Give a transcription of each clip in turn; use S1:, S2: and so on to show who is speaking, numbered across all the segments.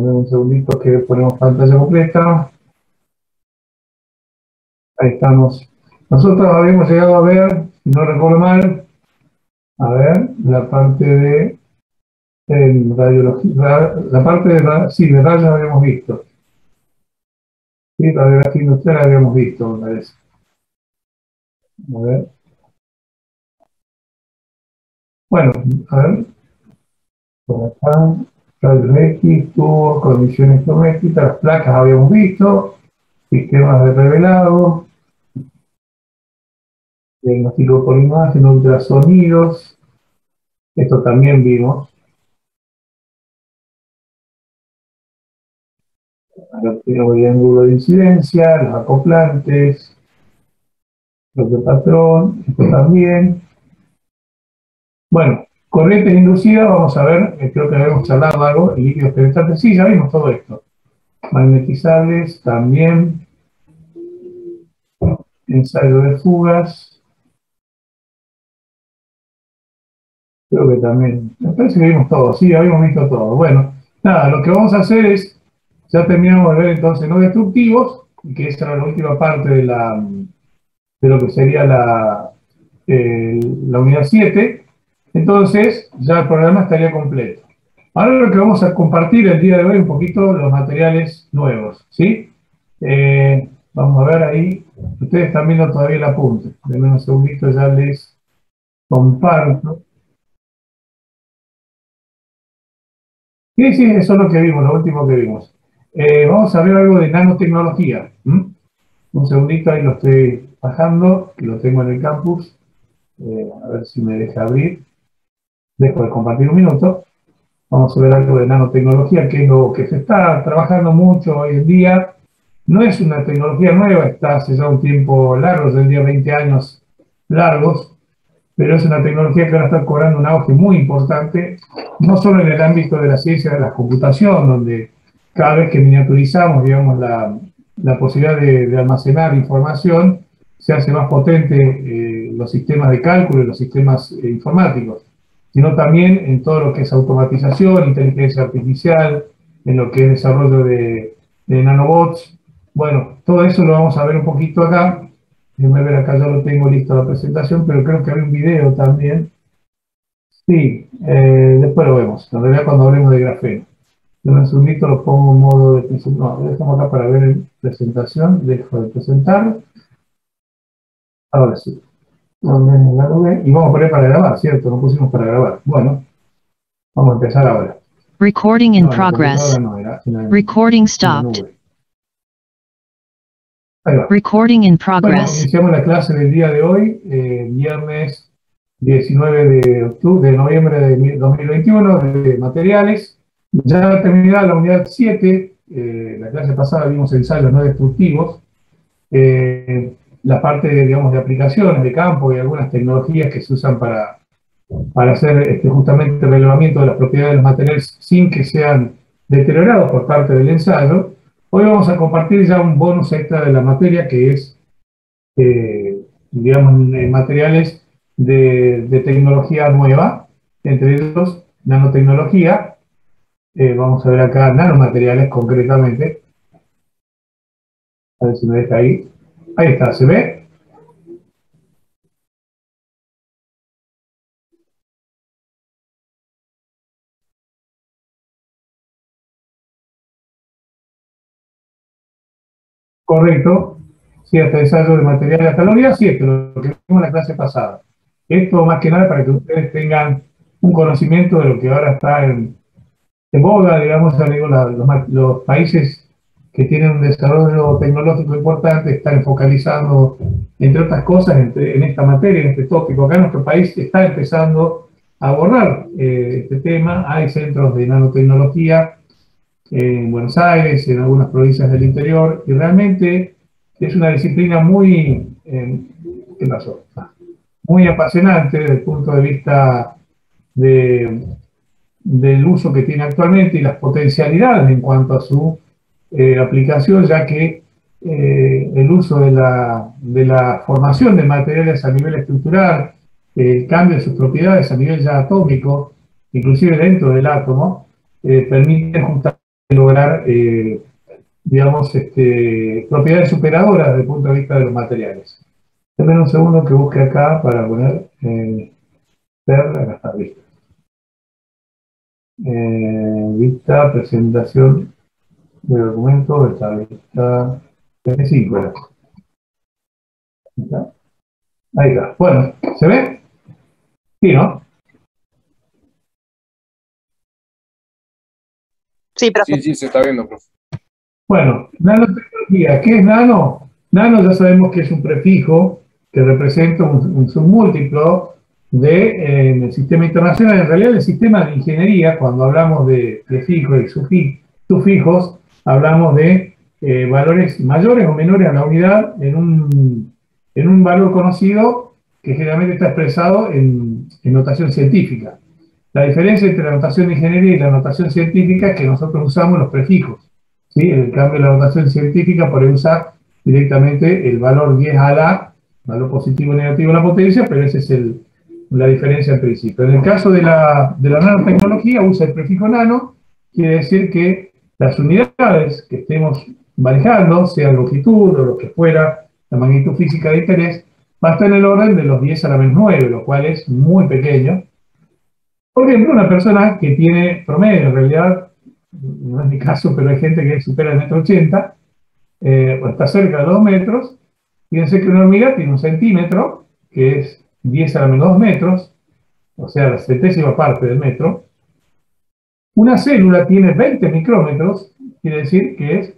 S1: Dame un segundito que ponemos pantalla completa. Ahí estamos. Nosotros habíamos llegado a ver, si no recuerdo mal, a ver, la parte de radiología, la parte de, sí, de rayos habíamos visto. Sí, radiografía industrial habíamos visto, me parece. A ver. Bueno, a ver. Por acá, rayos X, tubos, condiciones geométricas, las placas habíamos visto, sistemas de revelado, diagnóstico por imagen, ultrasonidos, esto también vimos. El ángulo de incidencia, los acoplantes, los de patrón, esto también. Bueno, corrientes inducidas, vamos a ver, creo que habíamos charlado algo, y líquidos penetrantes, sí, ya vimos todo esto. Magnetizables también, ensayo de fugas, creo que también, me parece que vimos todo, sí, habíamos visto todo. Bueno, nada, lo que vamos a hacer es, ya terminamos de ver entonces no destructivos, que esa era la última parte de lo que sería la unidad 7, entonces ya el programa estaría completo. Ahora lo que vamos a compartir el día de hoy un poquito los materiales nuevos, ¿sí? Vamos a ver ahí, ustedes están viendo todavía el apunte, denme un segundito, ya les comparto. Sí, sí, eso es lo que vimos, lo último que vimos. Vamos a ver algo de nanotecnología. Un segundito, ahí lo estoy bajando, que lo tengo en el campus. A ver si me deja abrir. Dejo de compartir un minuto. Vamos a ver algo de nanotecnología, que es lo que se está trabajando mucho hoy en día. No es una tecnología nueva, está hace ya un tiempo largo, tendría 20 años largos, pero es una tecnología que ahora está cobrando un auge muy importante, no solo en el ámbito de la ciencia de la computación, donde cada vez que miniaturizamos, digamos, la posibilidad de almacenar información, se hace más potente los sistemas de cálculo y los sistemas informáticos, sino también en todo lo que es automatización, inteligencia artificial, en lo que es desarrollo de nanobots. Bueno, todo eso lo vamos a ver un poquito acá. Déjenme ver acá, ya lo tengo listo la presentación, pero creo que hay un video también. Sí, después lo vemos, en realidad cuando hablemos de grafeno. En un segundito lo pongo en modo de presentación. No, lo dejamos acá para ver en presentación. Dejo de presentar. Ahora sí. Y vamos a poner para grabar, ¿cierto? No pusimos para grabar. Bueno, vamos a empezar ahora.
S2: Recording in
S1: No, la
S2: progress.
S1: computadora no, era
S2: Recording
S1: en la
S2: stopped.
S1: nube. Ahí va.
S2: Recording in
S1: Bueno,
S2: progress.
S1: iniciamos la clase del día de hoy, viernes 19 de noviembre de 2021, de materiales. Ya terminada la unidad 7, la clase pasada vimos ensayos no destructivos, la parte, digamos, de aplicaciones de campo y algunas tecnologías que se usan para hacer justamente el relevamiento de las propiedades de los materiales sin que sean deteriorados por parte del ensayo. Hoy vamos a compartir ya un bonus extra de la materia, que es digamos, materiales de tecnología nueva, entre ellos nanotecnología. Vamos a ver acá nanomateriales concretamente. A ver si me deja ahí. Ahí está, ¿se ve? Correcto. Sí, hasta ensayo de materiales hasta la unidad 7, lo que vimos en la clase pasada. Esto más que nada para que ustedes tengan un conocimiento de lo que ahora está en boga, digamos, digo, los países que tienen un desarrollo tecnológico importante están focalizando, entre otras cosas, en esta materia, en este tópico. Acá nuestro país está empezando a abordar este tema. Hay centros de nanotecnología en Buenos Aires, en algunas provincias del interior, y realmente es una disciplina muy, ¿qué pasó? Muy apasionante desde el punto de vista del uso que tiene actualmente y las potencialidades en cuanto a su aplicación, ya que el uso de la formación de materiales a nivel estructural, el cambio de sus propiedades a nivel ya atómico, inclusive dentro del átomo, permite justamente lograr, digamos, propiedades superadoras desde el punto de vista de los materiales. Denme un segundo que busque acá para poner, acá está, listo. Vista, presentación de documento, esta vista 25 era. Ahí está. Bueno, ¿se ve? Sí, ¿no?
S2: Sí, profe.
S3: Sí, se está viendo, profe.
S1: Bueno, nanotecnología. ¿Qué es nano? Nano ya sabemos que es un prefijo que representa un submúltiplo en el sistema internacional. En realidad, el sistema de ingeniería, cuando hablamos de prefijos y sufijos, hablamos de valores mayores o menores a la unidad en un valor conocido que generalmente está expresado en notación científica. La diferencia entre la notación de ingeniería y la notación científica es que nosotros usamos los prefijos. ¿Sí? En el cambio, la notación científica puede usar directamente el valor 10 a la, valor positivo o negativo de la potencia, pero esa es la diferencia en principio. En el caso de la nanotecnología, usa el prefijo nano, quiere decir que las unidades que estemos manejando, sea longitud o lo que fuera, la magnitud física de interés, va a estar en el orden de los 10 a la menos 9, lo cual es muy pequeño. Por ejemplo, una persona que tiene promedio, en realidad, no es mi caso, pero hay gente que supera el 1,80 m, o está cerca de los 2 metros. Fíjense que una hormiga tiene 1 centímetro, que es 10 a la menos 2 metros, o sea, la centésima parte del metro. Una célula tiene 20 micrómetros, quiere decir que es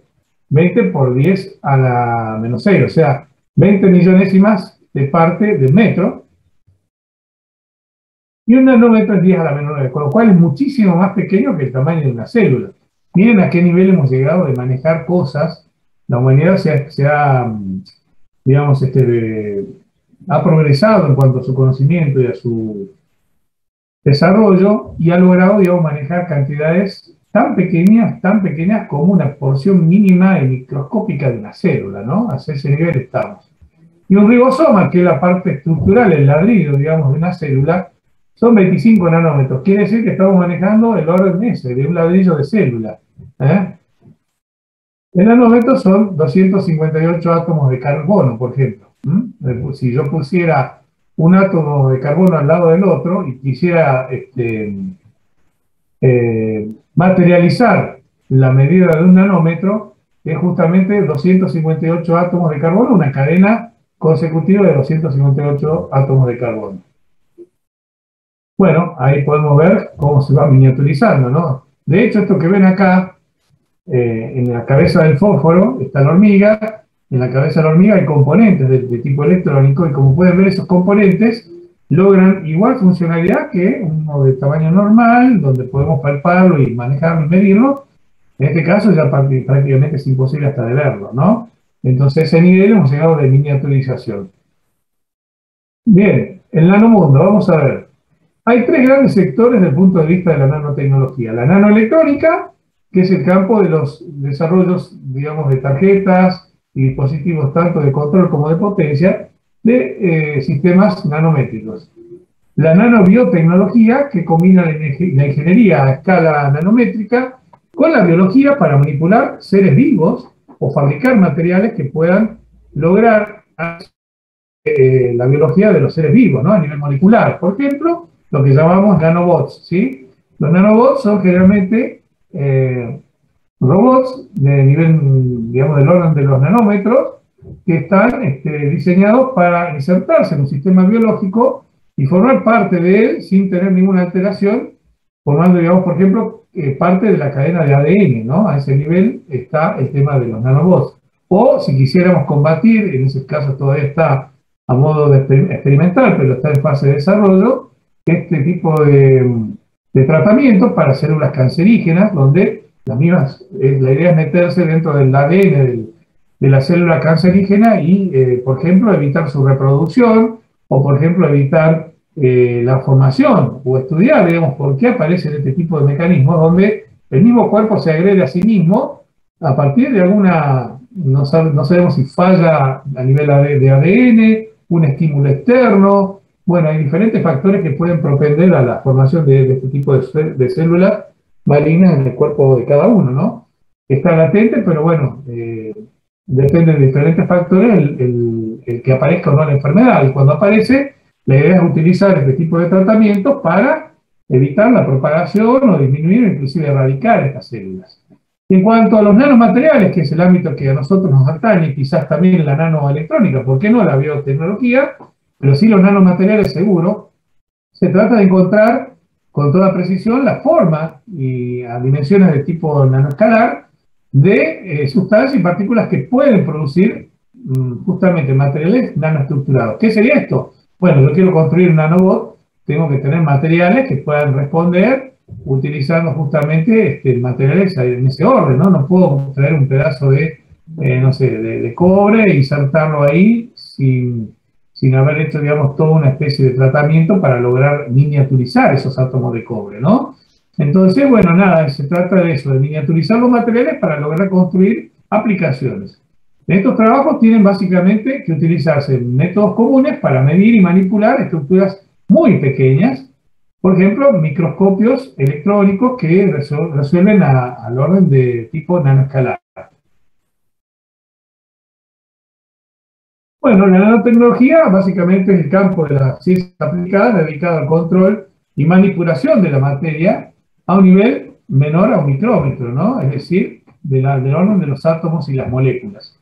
S1: 20 por 10 a la menos 6, o sea, 20 millonésimas de parte del metro. Y un nanómetro es 10 a la menos 9, con lo cual es muchísimo más pequeño que el tamaño de una célula. Miren a qué nivel hemos llegado de manejar cosas. La humanidad digamos, ha progresado en cuanto a su conocimiento y a su desarrollo y ha logrado, digamos, manejar cantidades tan pequeñas como una porción mínima y microscópica de una célula, ¿no? A ese nivel estamos. Y un ribosoma, que es la parte estructural, el ladrillo, digamos, de una célula, son 25 nanómetros. Quiere decir que estamos manejando el orden ese, de un ladrillo de célula. El nanómetro son 258 átomos de carbono, por ejemplo. Si yo pusiera un átomo de carbono al lado del otro y quisiera materializar la medida de un nanómetro, es justamente 258 átomos de carbono, una cadena consecutiva de 258 átomos de carbono. Bueno, ahí podemos ver cómo se va miniaturizando, ¿no? De hecho, esto que ven acá, en la cabeza del fósforo está la hormiga, en la cabeza de la hormiga hay componentes de tipo electrónico, y como pueden ver, esos componentes logran igual funcionalidad que uno de tamaño normal, donde podemos palparlo y manejarlo y medirlo. En este caso ya prácticamente es imposible hasta de verlo, ¿no? Entonces, a ese nivel hemos llegado de miniaturización. Bien, el nanomundo, vamos a ver. Hay 3 grandes sectores desde el punto de vista de la nanotecnología. La nanoelectrónica, que es el campo de los desarrollos, digamos, de tarjetas y dispositivos tanto de control como de potencia, de sistemas nanométricos. La nanobiotecnología, que combina la ingeniería a escala nanométrica con la biología para manipular seres vivos o fabricar materiales que puedan lograr la biología de los seres vivos, ¿no? A nivel molecular. Por ejemplo, lo que llamamos nanobots, ¿sí? Los nanobots son generalmente robots de nivel, digamos, del orden de los nanómetros, que están diseñados para insertarse en un sistema biológico y formar parte de él sin tener ninguna alteración, formando, digamos, por ejemplo, parte de la cadena de ADN, ¿no? A ese nivel está el tema de los nanobots. O si quisiéramos combatir, en ese caso todavía está a modo de experimental, pero está en fase de desarrollo, este tipo de tratamientos para células cancerígenas, donde la idea es meterse dentro del ADN de la célula cancerígena y, por ejemplo, evitar su reproducción, o por ejemplo, evitar la formación, o estudiar, digamos, por qué aparecen este tipo de mecanismos, donde el mismo cuerpo se agrede a sí mismo a partir de alguna, no sabemos si falla a nivel de ADN, un estímulo externo. Bueno, hay diferentes factores que pueden propender a la formación de este tipo de células malignas en el cuerpo de cada uno, ¿no? está latente, pero bueno, depende de diferentes factores el que aparezca o no la enfermedad. Y cuando aparece, la idea es utilizar este tipo de tratamientos para evitar la propagación o disminuir o inclusive erradicar estas células. En cuanto a los nanomateriales, que es el ámbito que a nosotros nos atañe, quizás también la nanoelectrónica, ¿por qué no la biotecnología? Pero sí los nanomateriales seguro, se trata de encontrar con toda precisión la forma y a dimensiones de tipo nanoescalar de sustancias y partículas que pueden producir justamente materiales nanoestructurados. ¿Qué sería esto? Bueno, yo quiero construir un nanobot, tengo que tener materiales que puedan responder utilizando justamente materiales en ese orden, ¿no? No puedo traer un pedazo de, no sé, de cobre y insertarlo ahí sin haber hecho, digamos, toda una especie de tratamiento para lograr miniaturizar esos átomos de cobre, ¿no? Entonces, bueno, nada, se trata de eso, de miniaturizar los materiales para lograr construir aplicaciones. Estos trabajos tienen básicamente que utilizarse métodos comunes para medir y manipular estructuras muy pequeñas, por ejemplo, microscopios electrónicos que resuelven al orden de tipo nanoescalar. Bueno, la nanotecnología básicamente es el campo de la ciencia aplicada dedicado al control y manipulación de la materia a un nivel menor a un micrómetro, ¿no? Es decir, del orden de los átomos y las moléculas.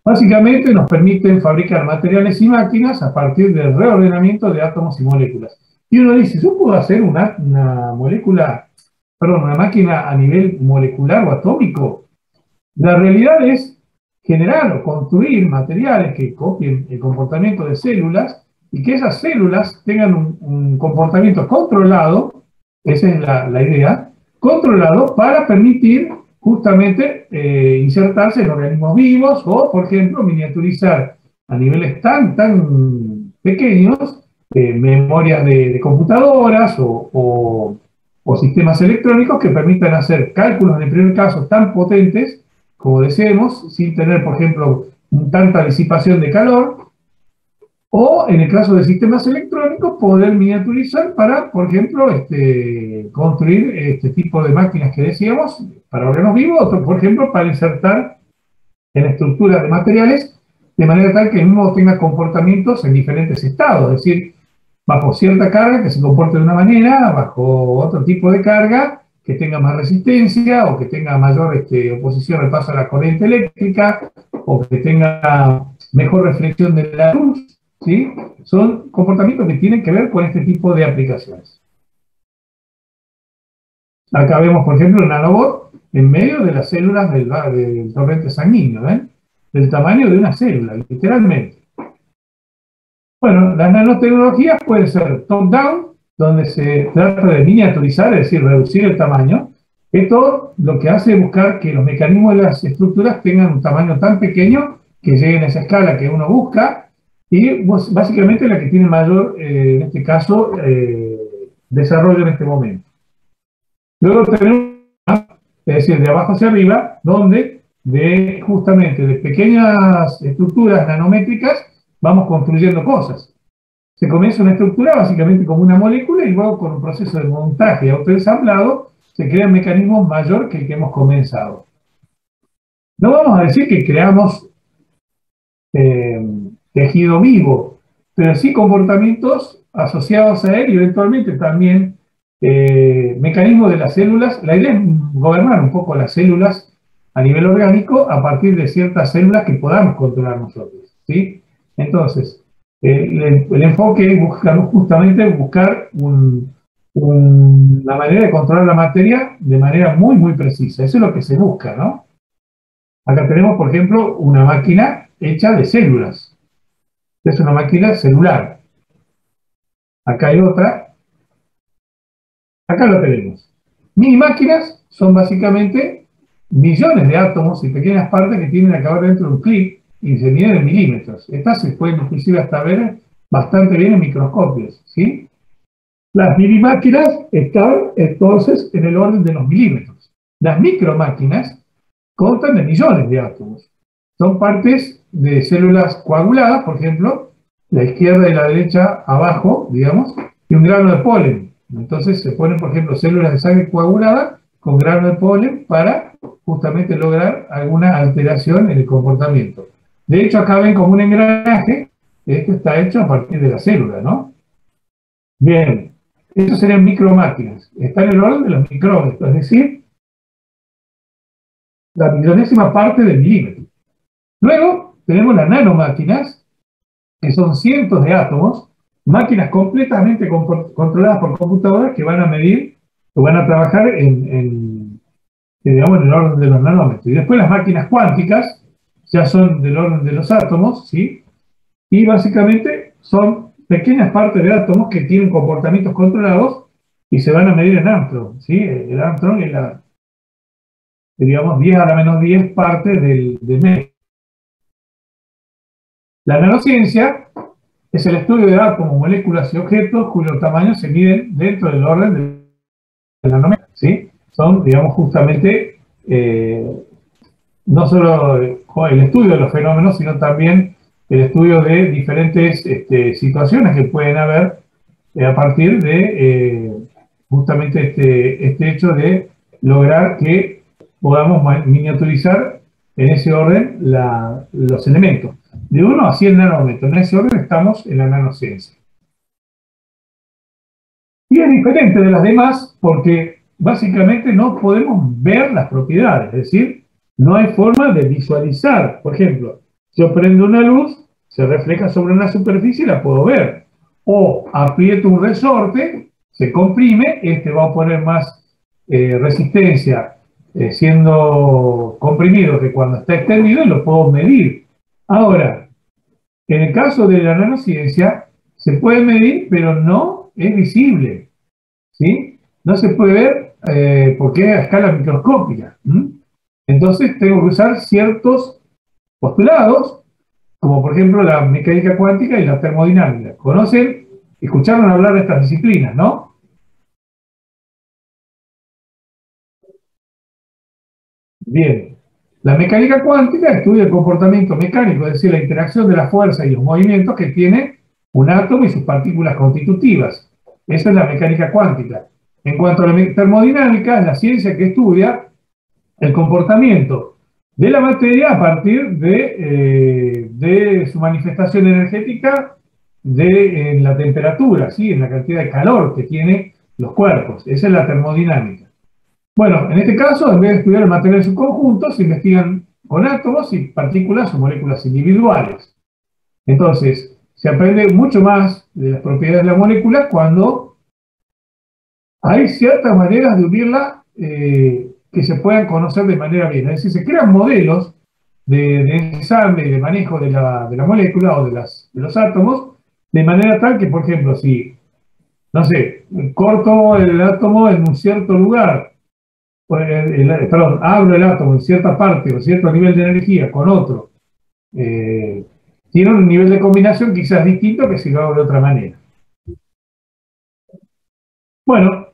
S1: Básicamente nos permiten fabricar materiales y máquinas a partir del reordenamiento de átomos y moléculas. Y uno dice, ¿yo puedo hacer una molécula, perdón, una máquina a nivel molecular o atómico? La realidad es generar o construir materiales que copien el comportamiento de células y que esas células tengan un comportamiento controlado, esa es la idea, controlado para permitir justamente insertarse en organismos vivos o, por ejemplo, miniaturizar a niveles tan pequeños memorias de computadoras o sistemas electrónicos que permitan hacer cálculos, en el primer caso, tan potentes como deseemos, sin tener, por ejemplo, tanta disipación de calor, o en el caso de sistemas electrónicos, poder miniaturizar para, por ejemplo, construir este tipo de máquinas que decíamos para órganos vivos, otro, por ejemplo, para insertar en estructuras de materiales de manera tal que el mismo tenga comportamientos en diferentes estados, es decir, bajo cierta carga que se comporte de una manera, bajo otro tipo de carga que tenga más resistencia o que tenga mayor oposición al paso de la corriente eléctrica o que tenga mejor reflexión de la luz, ¿sí? Son comportamientos que tienen que ver con este tipo de aplicaciones. Acá vemos, por ejemplo, el nanobot en medio de las células del torrente sanguíneo, ¿ven? Del tamaño de una célula, literalmente. Bueno, las nanotecnologías pueden ser top-down, donde se trata de miniaturizar, es decir, reducir el tamaño. Esto lo que hace es buscar que los mecanismos de las estructuras tengan un tamaño tan pequeño que lleguen a esa escala que uno busca y básicamente la que tiene mayor, en este caso, desarrollo en este momento. Luego tenemos, es decir, de abajo hacia arriba, donde justamente de pequeñas estructuras nanométricas vamos construyendo cosas. Se comienza una estructura básicamente como una molécula y luego con un proceso de montaje autoensamblado se crea un mecanismo mayor que el que hemos comenzado. No vamos a decir que creamos tejido vivo, pero sí comportamientos asociados a él y eventualmente también mecanismos de las células. La idea es gobernar un poco las células a nivel orgánico a partir de ciertas células que podamos controlar nosotros, ¿sí? Entonces, el enfoque es justamente buscar una manera de controlar la materia de manera muy precisa. Eso es lo que se busca, ¿no? Acá tenemos, por ejemplo, una máquina hecha de células. Es una máquina celular. Acá hay otra. Acá lo tenemos. Mini máquinas son básicamente millones de átomos y pequeñas partes que tienen que acabar dentro de un clip y se miden en milímetros. Estas se pueden inclusive hasta ver bastante bien en microscopios, ¿sí? Las mini máquinas están entonces en el orden de los milímetros. Las micromáquinas constan de millones de átomos. Son partes de células coaguladas, por ejemplo, la izquierda y la derecha abajo, digamos, y un grano de polen. Entonces se ponen, por ejemplo, células de sangre coagulada con grano de polen para justamente lograr alguna alteración en el comportamiento. De hecho, acá ven como un engranaje, esto está hecho a partir de la célula, ¿no? Bien, estos serían micromáquinas. Está en el orden de los micrómetros, es decir, la millonésima parte del milímetro. Luego tenemos las nanomáquinas, que son cientos de átomos, máquinas completamente controladas por computadoras que van a medir, que van a trabajar digamos, en el orden de los nanómetros. Y después las máquinas cuánticas ya son del orden de los átomos, ¿sí? Y básicamente son pequeñas partes de átomos que tienen comportamientos controlados y se van a medir en Armstrong, ¿sí? El Armstrong es la, digamos, 10 a la menos 10 partes del metro. La nanociencia es el estudio de átomos, moléculas y objetos cuyos tamaños se miden dentro del orden del nanómetro, ¿sí? Son, digamos, justamente no solo el estudio de los fenómenos, sino también el estudio de diferentes situaciones que pueden haber a partir de justamente este hecho de lograr que podamos miniaturizar en ese orden los elementos. De 1 a 100 nanómetros, en ese orden estamos en la nanociencia. Y es diferente de las demás porque básicamente no podemos ver las propiedades, es decir, no hay forma de visualizar. Por ejemplo, yo prendo una luz, se refleja sobre una superficie y la puedo ver. O aprieto un resorte, se comprime, este va a poner más resistencia siendo comprimido que cuando está extendido y lo puedo medir. Ahora, en el caso de la nanociencia, se puede medir, pero no es visible, ¿sí? No se puede ver porque es a escala microscópica. Entonces tengo que usar ciertos postulados, como por ejemplo la mecánica cuántica y la termodinámica. ¿Conocen? Escucharon hablar de estas disciplinas, ¿no? Bien. La mecánica cuántica estudia el comportamiento mecánico, es decir, la interacción de la fuerza y los movimientos que tiene un átomo y sus partículas constitutivas. Esa es la mecánica cuántica. En cuanto a la termodinámica, es la ciencia que estudia el comportamiento de la materia a partir de su manifestación energética en la temperatura, ¿sí? En la cantidad de calor que tienen los cuerpos. Esa es la termodinámica. Bueno, en este caso, en vez de estudiar el material en su conjunto, se investigan con átomos y partículas o moléculas individuales. Entonces, se aprende mucho más de las propiedades de la molécula cuando hay ciertas maneras de unirla que se puedan conocer de manera bien. Es decir, se crean modelos de ensamble y de manejo de la molécula o de los átomos, de manera tal que, por ejemplo, si, no sé, corto el átomo en un cierto lugar, perdón, abro el átomo en cierta parte o cierto nivel de energía con otro, tiene un nivel de combinación quizás distinto que si lo hago de otra manera. Bueno,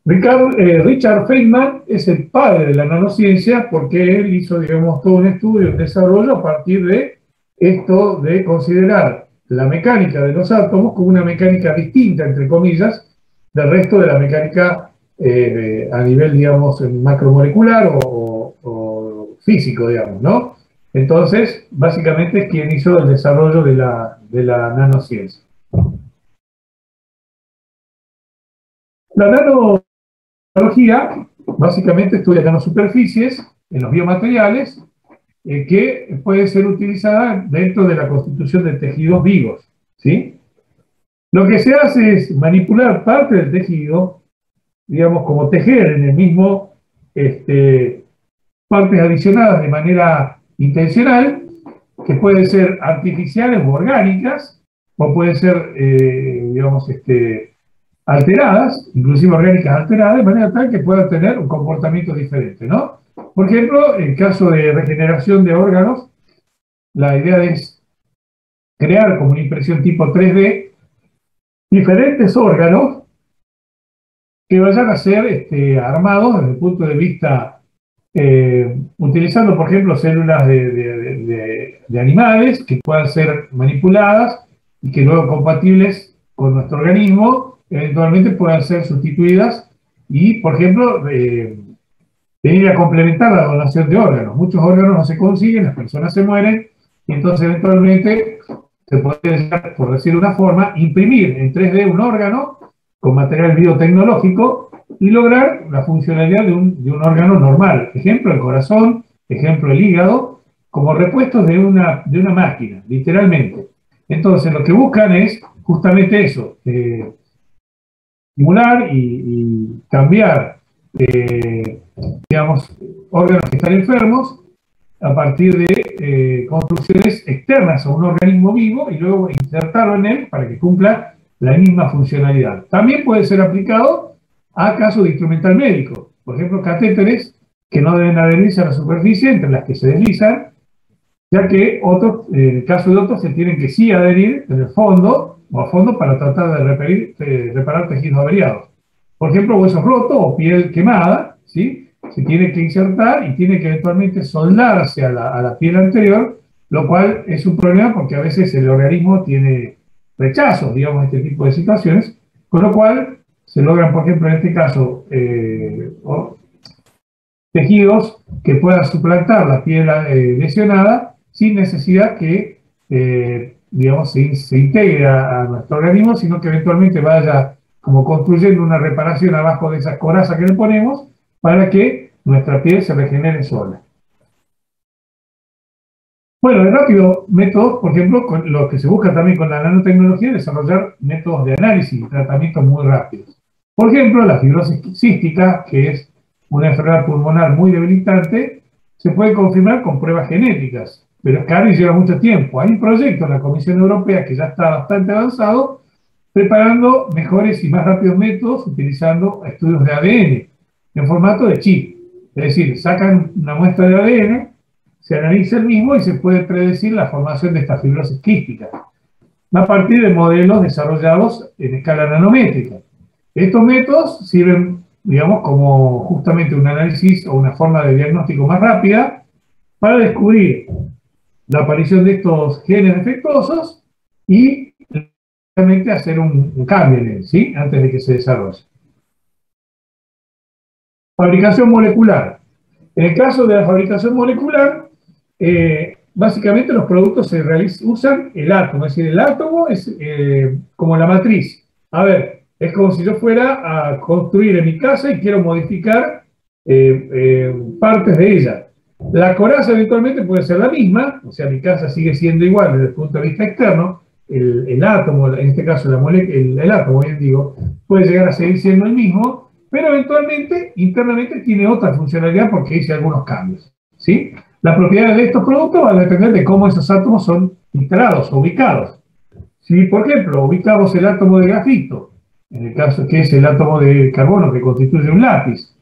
S1: Richard Feynman es el padre de la nanociencia porque él hizo, digamos, todo un estudio, un desarrollo a partir de esto de considerar la mecánica de los átomos como una mecánica distinta, entre comillas, del resto de la mecánica a nivel, digamos, macromolecular o físico, digamos, ¿no? Entonces, básicamente es quien hizo el desarrollo de la nanociencia. La nanotecnología básicamente estudia nanosuperficies en los biomateriales que pueden ser utilizadas dentro de la constitución de tejidos vivos, ¿sí? Lo que se hace es manipular parte del tejido, digamos, como tejer en el mismo partes adicionadas de manera intencional, que pueden ser artificiales o orgánicas, o pueden ser, digamos, alteradas, inclusive orgánicas alteradas, de manera tal que puedan tener un comportamiento diferente, ¿no? Por ejemplo, en caso de regeneración de órganos, la idea es crear como una impresión tipo 3D diferentes órganos que vayan a ser armados desde el punto de vista, utilizando, por ejemplo, células de animales que puedan ser manipuladas y que luego compatibles con nuestro organismo, eventualmente puedan ser sustituidas y, por ejemplo, venir a complementar la donación de órganos. Muchos órganos no se consiguen, las personas se mueren, y entonces eventualmente se puede, por decir de una forma, imprimir en 3D un órgano con material biotecnológico y lograr la funcionalidad de un órgano normal. Ejemplo, el corazón, ejemplo, el hígado, como repuestos de una máquina, literalmente. Entonces, lo que buscan es justamente eso, estimular y cambiar, digamos, órganos que están enfermos a partir de construcciones externas a un organismo vivo y luego insertarlo en él para que cumpla la misma funcionalidad. También puede ser aplicado a casos de instrumental médico. Por ejemplo, catéteres que no deben adherirse a la superficie entre las que se deslizan, ya que otros, en el caso de otros, se tienen que sí adherir en el fondo o a fondo para tratar de reparar tejidos averiados. Por ejemplo, huesos rotos o piel quemada, ¿sí? Se tiene que insertar y tiene que eventualmente soldarse a la piel anterior, lo cual es un problema porque a veces el organismo tiene rechazos, digamos, a este tipo de situaciones, con lo cual se logran, por ejemplo, en este caso, tejidos que puedan suplantar la piel lesionada sin necesidad que, digamos, se integre a nuestro organismo, sino que eventualmente vaya como construyendo una reparación abajo de esa coraza que le ponemos para que nuestra piel se regenere sola. Bueno, de rápido, métodos, por ejemplo, con lo que se busca también con la nanotecnología, desarrollar métodos de análisis y tratamientos muy rápidos. Por ejemplo, la fibrosis cística, que es una enfermedad pulmonar muy debilitante, se puede confirmar con pruebas genéticas, pero es caro y lleva mucho tiempo. Hay un proyecto en la Comisión Europea que ya está bastante avanzado, preparando mejores y más rápidos métodos utilizando estudios de ADN en formato de chip. Es decir, sacan una muestra de ADN, se analiza el mismo y se puede predecir la formación de esta fibrosis quística a partir de modelos desarrollados en escala nanométrica. Estos métodos sirven, digamos, como justamente un análisis o una forma de diagnóstico más rápida para descubrir la aparición de estos genes defectuosos y realmente hacer un cambio en él, ¿sí? Antes de que se desarrolle. Fabricación molecular. En el caso de la fabricación molecular, básicamente los productos usan el átomo, es decir, el átomo es como la matriz. A ver, es como si yo fuera a construir en mi casa y quiero modificar partes de ella. La coraza eventualmente puede ser la misma, o sea, mi casa sigue siendo igual desde el punto de vista externo, el átomo, en este caso el átomo, bien digo, puede llegar a seguir siendo el mismo, pero eventualmente, internamente tiene otra funcionalidad porque hice algunos cambios, ¿sí? Las propiedades de estos productos van a depender de cómo esos átomos son instalados o ubicados. Si, por ejemplo, ubicamos el átomo de grafito, en el caso que es el átomo de carbono que constituye un lápiz,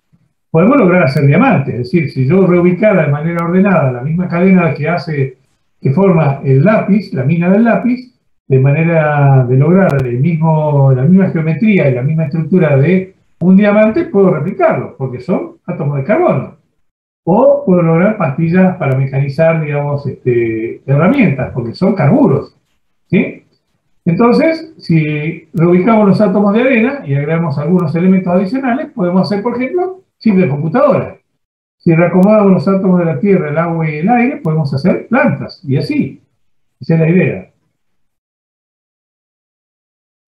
S1: podemos lograr hacer diamantes. Es decir, si yo reubicara de manera ordenada la misma cadena que forma el lápiz, la mina del lápiz, de manera de lograr la misma geometría y la misma estructura de un diamante, puedo replicarlo, porque son átomos de carbono. O puedo lograr pastillas para mecanizar, digamos, herramientas, porque son carburos, ¿sí? Entonces, si reubicamos los átomos de arena y agregamos algunos elementos adicionales, podemos hacer, por ejemplo, chips de computadora. Si reacomodamos los átomos de la tierra, el agua y el aire, podemos hacer plantas, y así. Esa es la idea.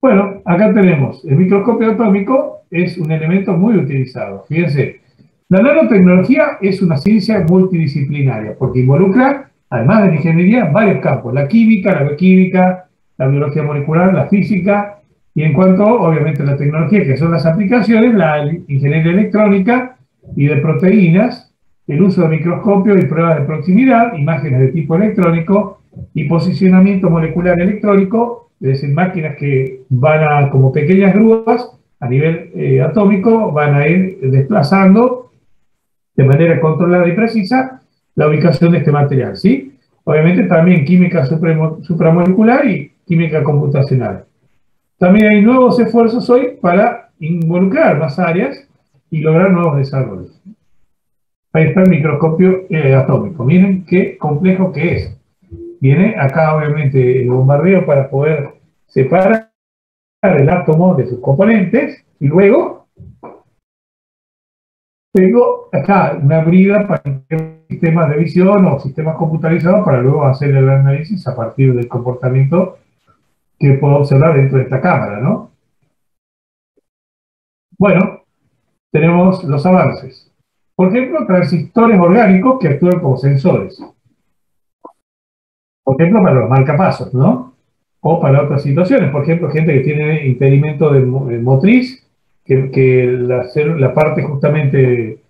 S1: Bueno, acá tenemos el microscopio atómico, es un elemento muy utilizado. Fíjense, la nanotecnología es una ciencia multidisciplinaria, porque involucra, además de la ingeniería, varios campos: la química, la bioquímica, la biología molecular, la física, y en cuanto, obviamente, a la tecnología, que son las aplicaciones, la ingeniería electrónica y de proteínas, el uso de microscopios y pruebas de proximidad, imágenes de tipo electrónico y posicionamiento molecular electrónico, es decir, máquinas que van a, como pequeñas grúas, a nivel atómico, van a ir desplazando de manera controlada y precisa la ubicación de este material, ¿sí? Obviamente también química supramolecular y química computacional. También hay nuevos esfuerzos hoy para involucrar más áreas y lograr nuevos desarrollos. Ahí está el microscopio atómico. Miren qué complejo que es. Viene acá, obviamente, el bombardeo para poder separar el átomo de sus componentes y luego tengo acá una brida para sistemas de visión o sistemas computarizados para luego hacer el análisis a partir del comportamiento que puedo observar dentro de esta cámara, ¿no? Bueno, tenemos los avances. Por ejemplo, transistores orgánicos que actúan como sensores. Por ejemplo, para los marcapasos, ¿no? O para otras situaciones. Por ejemplo, gente que tiene impedimento de motriz, que la parte justamente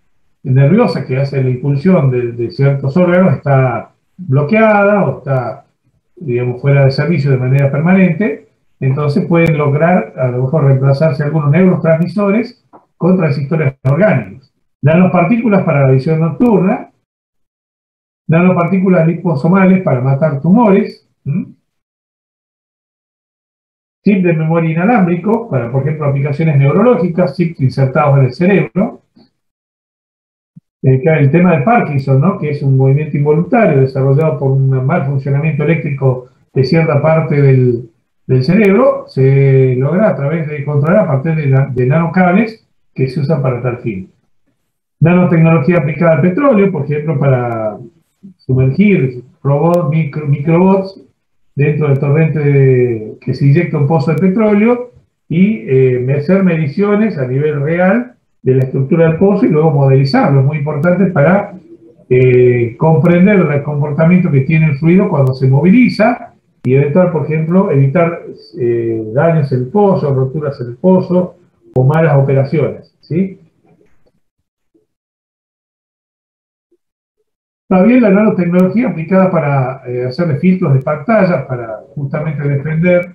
S1: nerviosa que hace la impulsión de ciertos órganos está bloqueada o está, digamos, fuera de servicio de manera permanente. Entonces pueden lograr, a lo mejor, reemplazarse algunos neurotransmisores con transistores orgánicos. Nanopartículas para la visión nocturna, nanopartículas liposomales para matar tumores, chip de memoria inalámbrico para, por ejemplo, aplicaciones neurológicas, chips insertados en el cerebro. El tema de Parkinson, ¿no? Que es un movimiento involuntario desarrollado por un mal funcionamiento eléctrico de cierta parte del cerebro, se logra a través de controlar a partir de nanocables que se usan para tal fin. Nanotecnología aplicada al petróleo, por ejemplo, para sumergir robots, microbots dentro del torrente que se inyecta un pozo de petróleo y hacer mediciones a nivel real de la estructura del pozo y luego modelizarlo. Es muy importante para comprender el comportamiento que tiene el fluido cuando se moviliza y evitar, por ejemplo, evitar daños en el pozo, roturas en el pozo o malas operaciones, ¿sí? También la nanotecnología aplicada para hacerle filtros de pantalla, para justamente defender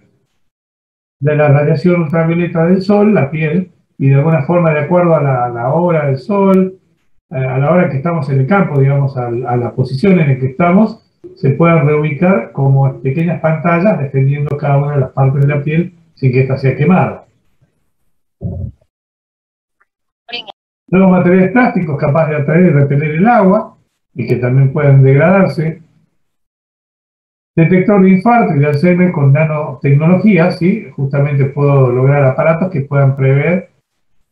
S1: de la radiación ultravioleta del sol, la piel, y de alguna forma, de acuerdo a la hora del sol, a la hora que estamos en el campo, digamos, a la posición en la que estamos, se puedan reubicar como pequeñas pantallas defendiendo cada una de las partes de la piel sin que ésta sea quemada. Nuevos materiales plásticos capaces de atraer y repeler el agua y que también puedan degradarse. Detector de infarto y de Alzheimer con nanotecnología, ¿sí? Justamente puedo lograr aparatos que puedan prever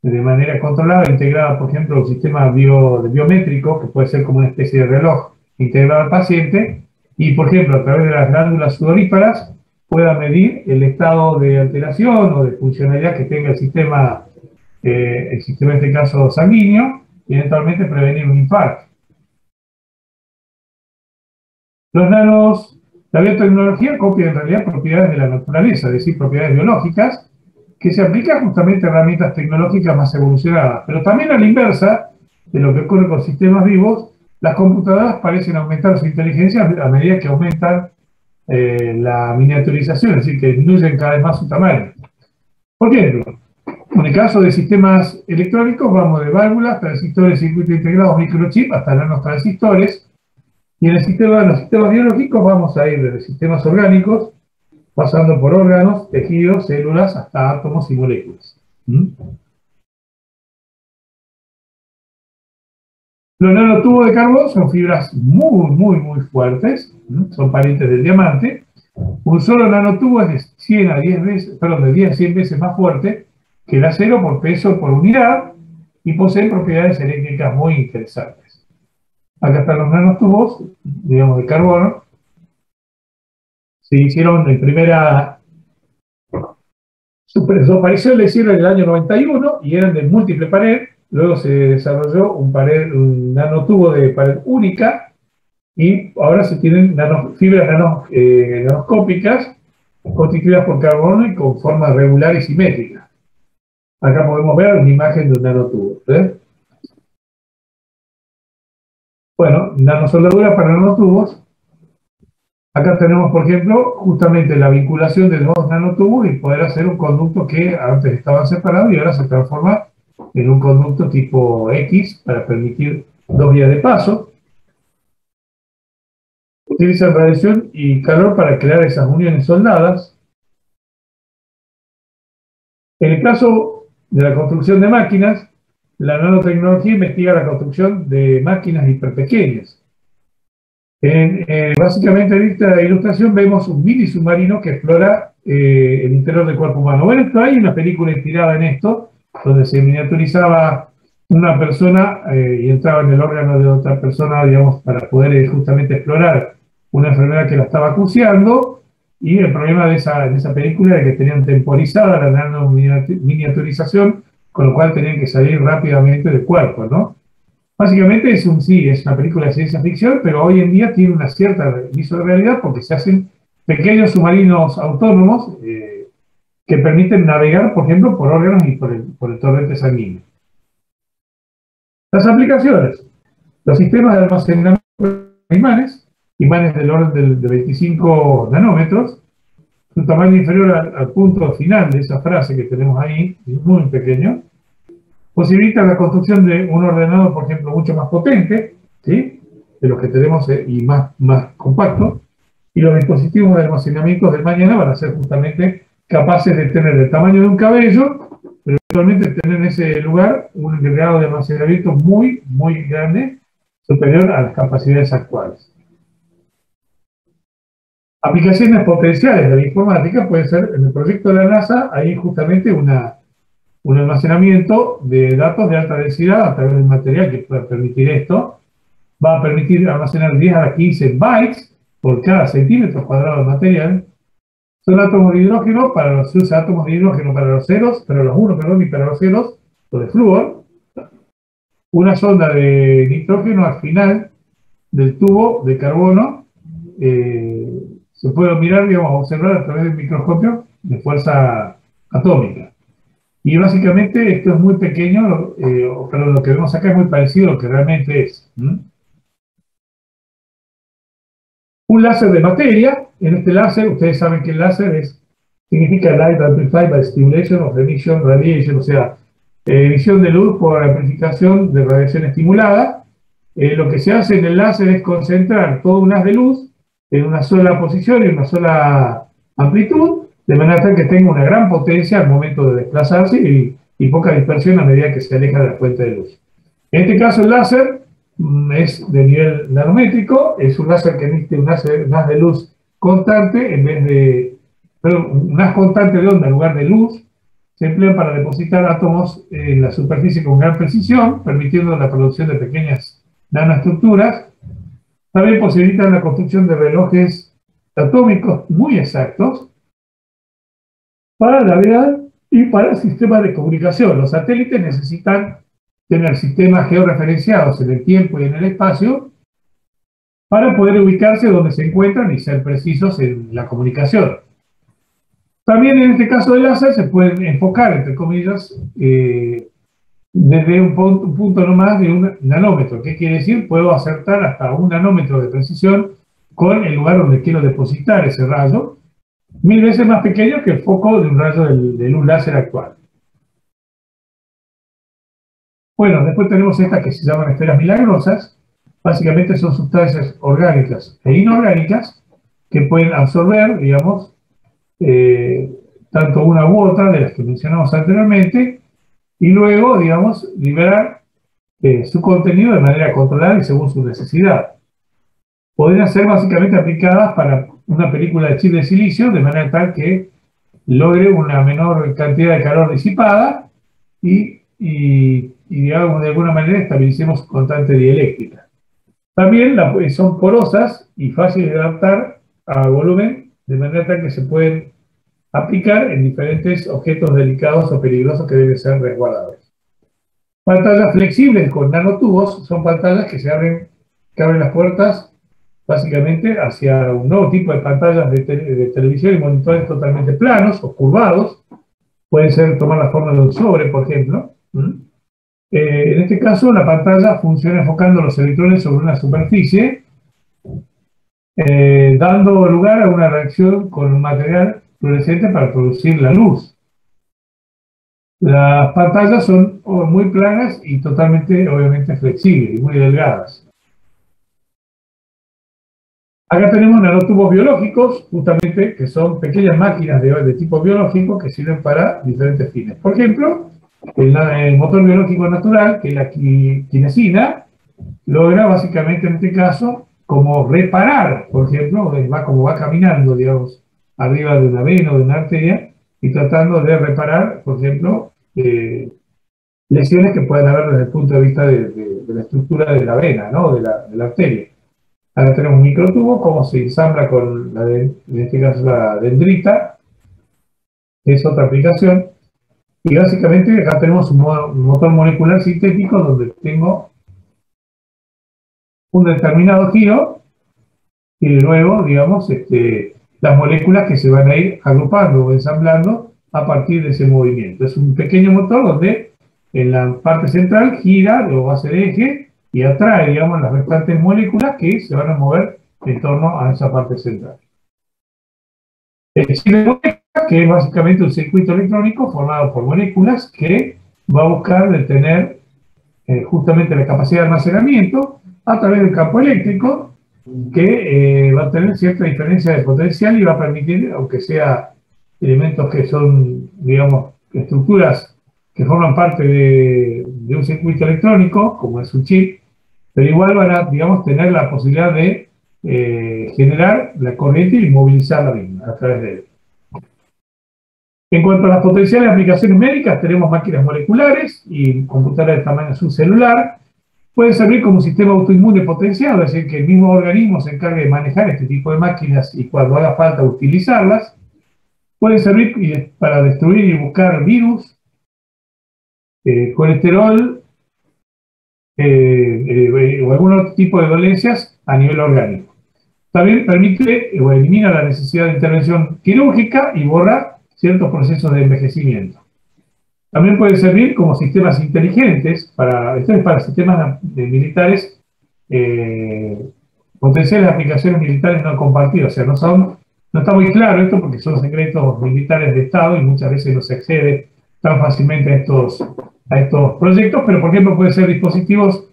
S1: de manera controlada, integrada, por ejemplo, un sistema biométrico, que puede ser como una especie de reloj integrado al paciente, y, por ejemplo, a través de las glándulas sudoríparas, pueda medir el estado de alteración o de funcionalidad que tenga el sistema en este caso sanguíneo, y eventualmente prevenir un infarto. La biotecnología copia en realidad propiedades de la naturaleza, es decir, propiedades biológicas, que se aplican justamente a herramientas tecnológicas más evolucionadas. Pero también a la inversa de lo que ocurre con sistemas vivos, las computadoras parecen aumentar su inteligencia a medida que aumentan la miniaturización, es decir, que disminuyen cada vez más su tamaño. Por ejemplo, en el caso de sistemas electrónicos, vamos de válvulas, transistores, circuitos integrados, microchip, hasta nanotransistores. Y en los sistemas biológicos vamos a ir desde sistemas orgánicos, pasando por órganos, tejidos, células, hasta átomos y moléculas. Los nanotubos de carbón son fibras muy fuertes, son parientes del diamante. Un solo nanotubo es de 100 a 10 veces, perdón, de 10 a 100 veces más fuerte que el acero por peso por unidad y poseen propiedades eléctricas muy interesantes. Acá están los nanotubos, digamos, de carbono. Se hicieron en primera... Su aparición le hicieron en el año 91 y eran de múltiple pared. Luego se desarrolló un nanotubo de pared única y ahora se tienen fibras nanoscópicas constituidas por carbono y con forma regular y simétrica. Acá podemos ver una imagen de un nanotubo. Bueno, nanosoldadura para nanotubos. Acá tenemos, por ejemplo, justamente la vinculación de dos nanotubos y poder hacer un conducto que antes estaban separados y ahora se transforma en un conducto tipo X para permitir dos vías de paso. Utilizan radiación y calor para crear esas uniones soldadas. En el caso de la construcción de máquinas, la nanotecnología investiga la construcción de máquinas hiperpequeñas. Básicamente en esta ilustración vemos un mini submarino que explora el interior del cuerpo humano. Bueno, hay una película inspirada en esto, donde se miniaturizaba una persona y entraba en el órgano de otra persona, digamos, para poder justamente explorar una enfermedad que la estaba acuciando. Y el problema de esa película era que tenían temporizada la nanominiaturización, con lo cual tenían que salir rápidamente del cuerpo, ¿no? Básicamente sí, es una película de ciencia ficción, pero hoy en día tiene una cierta viso de realidad porque se hacen pequeños submarinos autónomos que permiten navegar, por ejemplo, por órganos y por el torrente sanguíneo. Las aplicaciones. Los sistemas de almacenamiento de imanes del orden de 25 nanómetros, su tamaño inferior al punto final de esa frase que tenemos ahí, muy pequeño, posibilita la construcción de un ordenador, por ejemplo, mucho más potente, ¿sí?, de los que tenemos y más compacto, y los dispositivos de almacenamiento del mañana van a ser justamente capaces de tener el tamaño de un cabello, pero eventualmente tener en ese lugar un grado de almacenamiento muy, muy grande, superior a las capacidades actuales. Aplicaciones potenciales de la informática puede ser, en el proyecto de la NASA, hay justamente un almacenamiento de datos de alta densidad a través del material que pueda permitir esto. Va a permitir almacenar 10 a la 15 bytes por cada centímetro cuadrado de material. Son átomos de hidrógeno se usa átomos de hidrógeno para los ceros, para los 1, perdón, y para los ceros, o de flúor. Una sonda de nitrógeno al final del tubo de carbono se puede mirar, digamos, observar a través del microscopio de fuerza atómica. Y básicamente esto es muy pequeño, pero lo que vemos acá es muy parecido a lo que realmente es. Un láser de materia. En este láser, ustedes saben que el láser significa Light Amplified by Stimulation of Emission Radiation, o sea, emisión de luz por amplificación de radiación estimulada. Lo que se hace en el láser es concentrar todo un haz de luz en una sola posición y una sola amplitud, de manera tal que tenga una gran potencia al momento de desplazarse y poca dispersión a medida que se aleja de la fuente de luz. En este caso el láser es de nivel nanométrico, es un láser que emite un haz de luz constante en vez de, perdón, un haz constante de onda en lugar de luz. Se emplea para depositar átomos en la superficie con gran precisión, permitiendo la producción de pequeñas nanoestructuras. También posibilitan la construcción de relojes atómicos muy exactos para la vida y para sistemas de comunicación. Los satélites necesitan tener sistemas georreferenciados en el tiempo y en el espacio para poder ubicarse donde se encuentran y ser precisos en la comunicación. También en este caso del láser se pueden enfocar, entre comillas, desde un punto no más de un nanómetro. ¿Qué quiere decir? Puedo acertar hasta 1 nanómetro de precisión con el lugar donde quiero depositar ese rayo, 1000 veces más pequeño que el foco de un rayo de luz láser actual. Bueno, después tenemos estas que se llaman esferas milagrosas. Básicamente son sustancias orgánicas e inorgánicas que pueden absorber, digamos, tanto una u otra de las que mencionamos anteriormente, y luego, digamos, liberar su contenido de manera controlada y según su necesidad. Podrían ser básicamente aplicadas para una película de chip de silicio de manera tal que logre una menor cantidad de calor disipada y digamos, de alguna manera estabilicemos su constante dieléctrica. También son porosas y fáciles de adaptar a volumen, de manera tal que se pueden aplicar en diferentes objetos delicados o peligrosos que deben ser resguardados. Pantallas flexibles con nanotubos son pantallas que abren las puertas básicamente hacia un nuevo tipo de pantallas de televisión y monitores totalmente planos o curvados. Pueden tomar la forma de un sobre, por ejemplo. En este caso, la pantalla funciona enfocando los electrones sobre una superficie, dando lugar a una reacción con un material fluorescente para producir la luz. Las pantallas son muy planas y totalmente, obviamente, flexibles y muy delgadas. Acá tenemos nanotubos biológicos, justamente, que son pequeñas máquinas de tipo biológico que sirven para diferentes fines. Por ejemplo, el motor biológico natural, que es la quinesina, logra básicamente en este caso como reparar, por ejemplo, como va caminando, digamos, arriba de una vena o de una arteria, y tratando de reparar, por ejemplo, lesiones que pueden haber desde el punto de vista de la estructura de la vena, ¿no? De la arteria. Acá tenemos un microtubo, cómo se ensambla con, en este caso, la dendrita, que es otra aplicación. Y básicamente acá tenemos un motor molecular sintético donde tengo un determinado giro y luego, digamos, las moléculas que se van a ir agrupando o ensamblando a partir de ese movimiento. Es un pequeño motor donde en la parte central gira o va a ser eje y atrae, digamos, las restantes moléculas que se van a mover en torno a esa parte central. El chip de moléculas, que es básicamente un circuito electrónico formado por moléculas que va a buscar detener justamente la capacidad de almacenamiento a través del campo eléctrico, que va a tener cierta diferencia de potencial y va a permitir, aunque sea elementos que son, digamos, estructuras que forman parte de un circuito electrónico, como es un chip, pero igual van a, digamos, tener la posibilidad de generar la corriente y movilizar la misma a través de él. En cuanto a las potenciales aplicaciones médicas, tenemos máquinas moleculares y computadoras de tamaño subcelular. Pueden servir como un sistema autoinmune potenciado, es decir, que el mismo organismo se encargue de manejar este tipo de máquinas y cuando haga falta utilizarlas. Pueden servir para destruir y buscar virus, colesterol o algún otro tipo de dolencias a nivel orgánico. También permite o elimina la necesidad de intervención quirúrgica y borra ciertos procesos de envejecimiento. También puede servir como sistemas inteligentes esto es para sistemas militares, potenciales aplicaciones militares no compartidas. O sea, no está muy claro esto porque son secretos militares de Estado y muchas veces no se accede tan fácilmente a estos proyectos, pero por ejemplo pueden ser dispositivos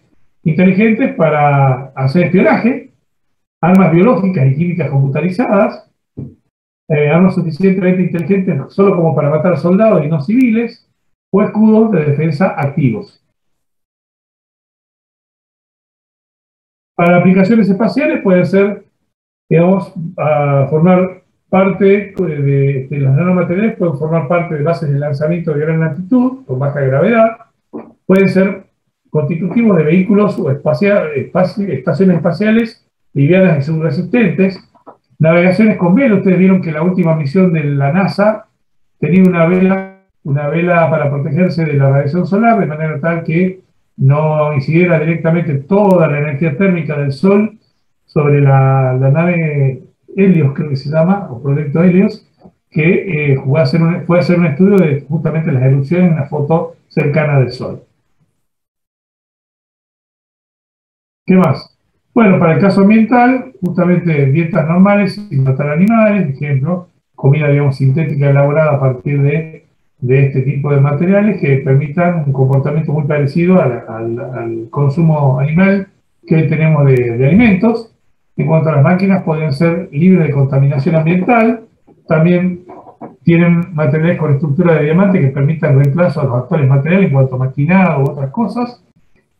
S1: inteligentes para hacer espionaje, armas biológicas y químicas computarizadas, armas suficientemente inteligentes solo como para matar soldados y no civiles, o escudos de defensa activos. Para aplicaciones espaciales pueden ser, digamos, formar parte de los nanomateriales, pueden formar parte de bases de lanzamiento de gran altitud, con baja gravedad, pueden ser constitutivos de vehículos o estaciones espaciales livianas y subresistentes, navegaciones con vela. Ustedes vieron que la última misión de la NASA tenía una vela para protegerse de la radiación solar, de manera tal que no incidiera directamente toda la energía térmica del Sol sobre la nave Helios, creo que se llama, o Proyecto Helios, que fue a hacer un estudio de justamente las erupciones en una foto cercana del Sol. ¿Qué más? Bueno, para el caso ambiental, justamente dietas normales sin matar animales, por ejemplo, comida, digamos, sintética elaborada a partir de este tipo de materiales que permitan un comportamiento muy parecido al consumo animal que tenemos de alimentos. En cuanto a las máquinas, pueden ser libres de contaminación ambiental. También tienen materiales con estructura de diamante que permitan el reemplazo a los actuales materiales en cuanto a maquinado u otras cosas.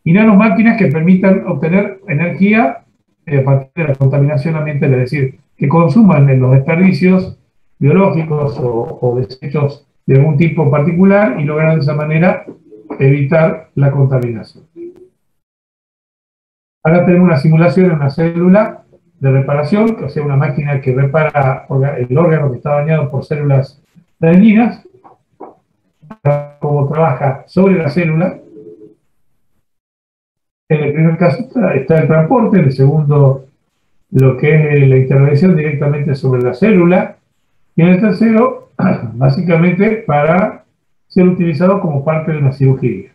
S1: Y nanomáquinas que permitan obtener energía a partir de la contaminación ambiental, es decir, que consuman los desperdicios biológicos o desechos de algún tipo particular y logran de esa manera evitar la contaminación. Acá tenemos una simulación en una célula de reparación, o sea, una máquina que repara el órgano que está dañado por células dañinas, cómo trabaja sobre la célula. En el primer caso está el transporte, en el segundo lo que es la intervención directamente sobre la célula, y en el tercero, básicamente, para ser utilizado como parte de una cirugía.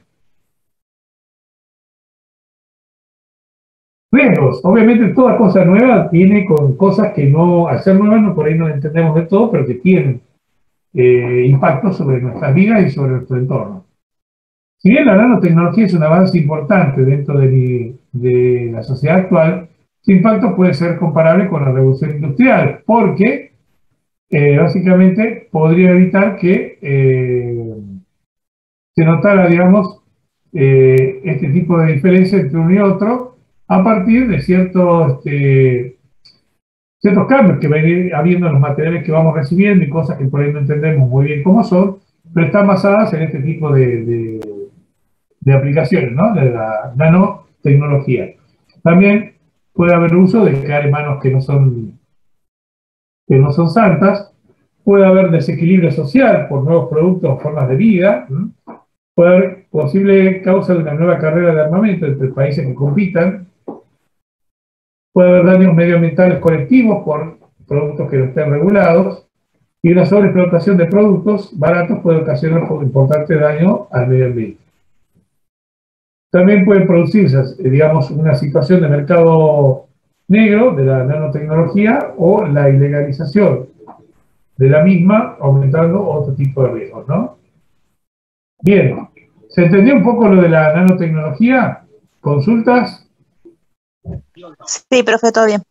S1: Riesgos. Obviamente toda cosa nueva tiene con cosas que no, al ser nuevas, por ahí no entendemos de todo, pero que tienen impacto sobre nuestras vidas y sobre nuestro entorno. Si bien la nanotecnología es un avance importante dentro de la sociedad actual, su impacto puede ser comparable con la revolución industrial, porque básicamente podría evitar que se notara, digamos, este tipo de diferencia entre uno y otro a partir de ciertos cambios que va a ir habiendo en los materiales que vamos recibiendo y cosas que por ahí no entendemos muy bien cómo son, pero están basadas en este tipo de de aplicaciones, ¿no? De la nanotecnología. También puede haber uso de caer en manos que no son santas, puede haber desequilibrio social por nuevos productos o formas de vida, ¿m? Puede haber posible causa de una nueva carrera de armamento entre países que compitan, puede haber daños medioambientales colectivos por productos que no estén regulados, y una sobreexplotación de productos baratos puede ocasionar un importante daño al medio ambiente. También puede producirse, digamos, una situación de mercado negro de la nanotecnología o la ilegalización de la misma, aumentando otro tipo de riesgos, ¿no? Bien, ¿se entendió un poco lo de la nanotecnología? ¿Consultas?
S2: Sí, profe, todo bien.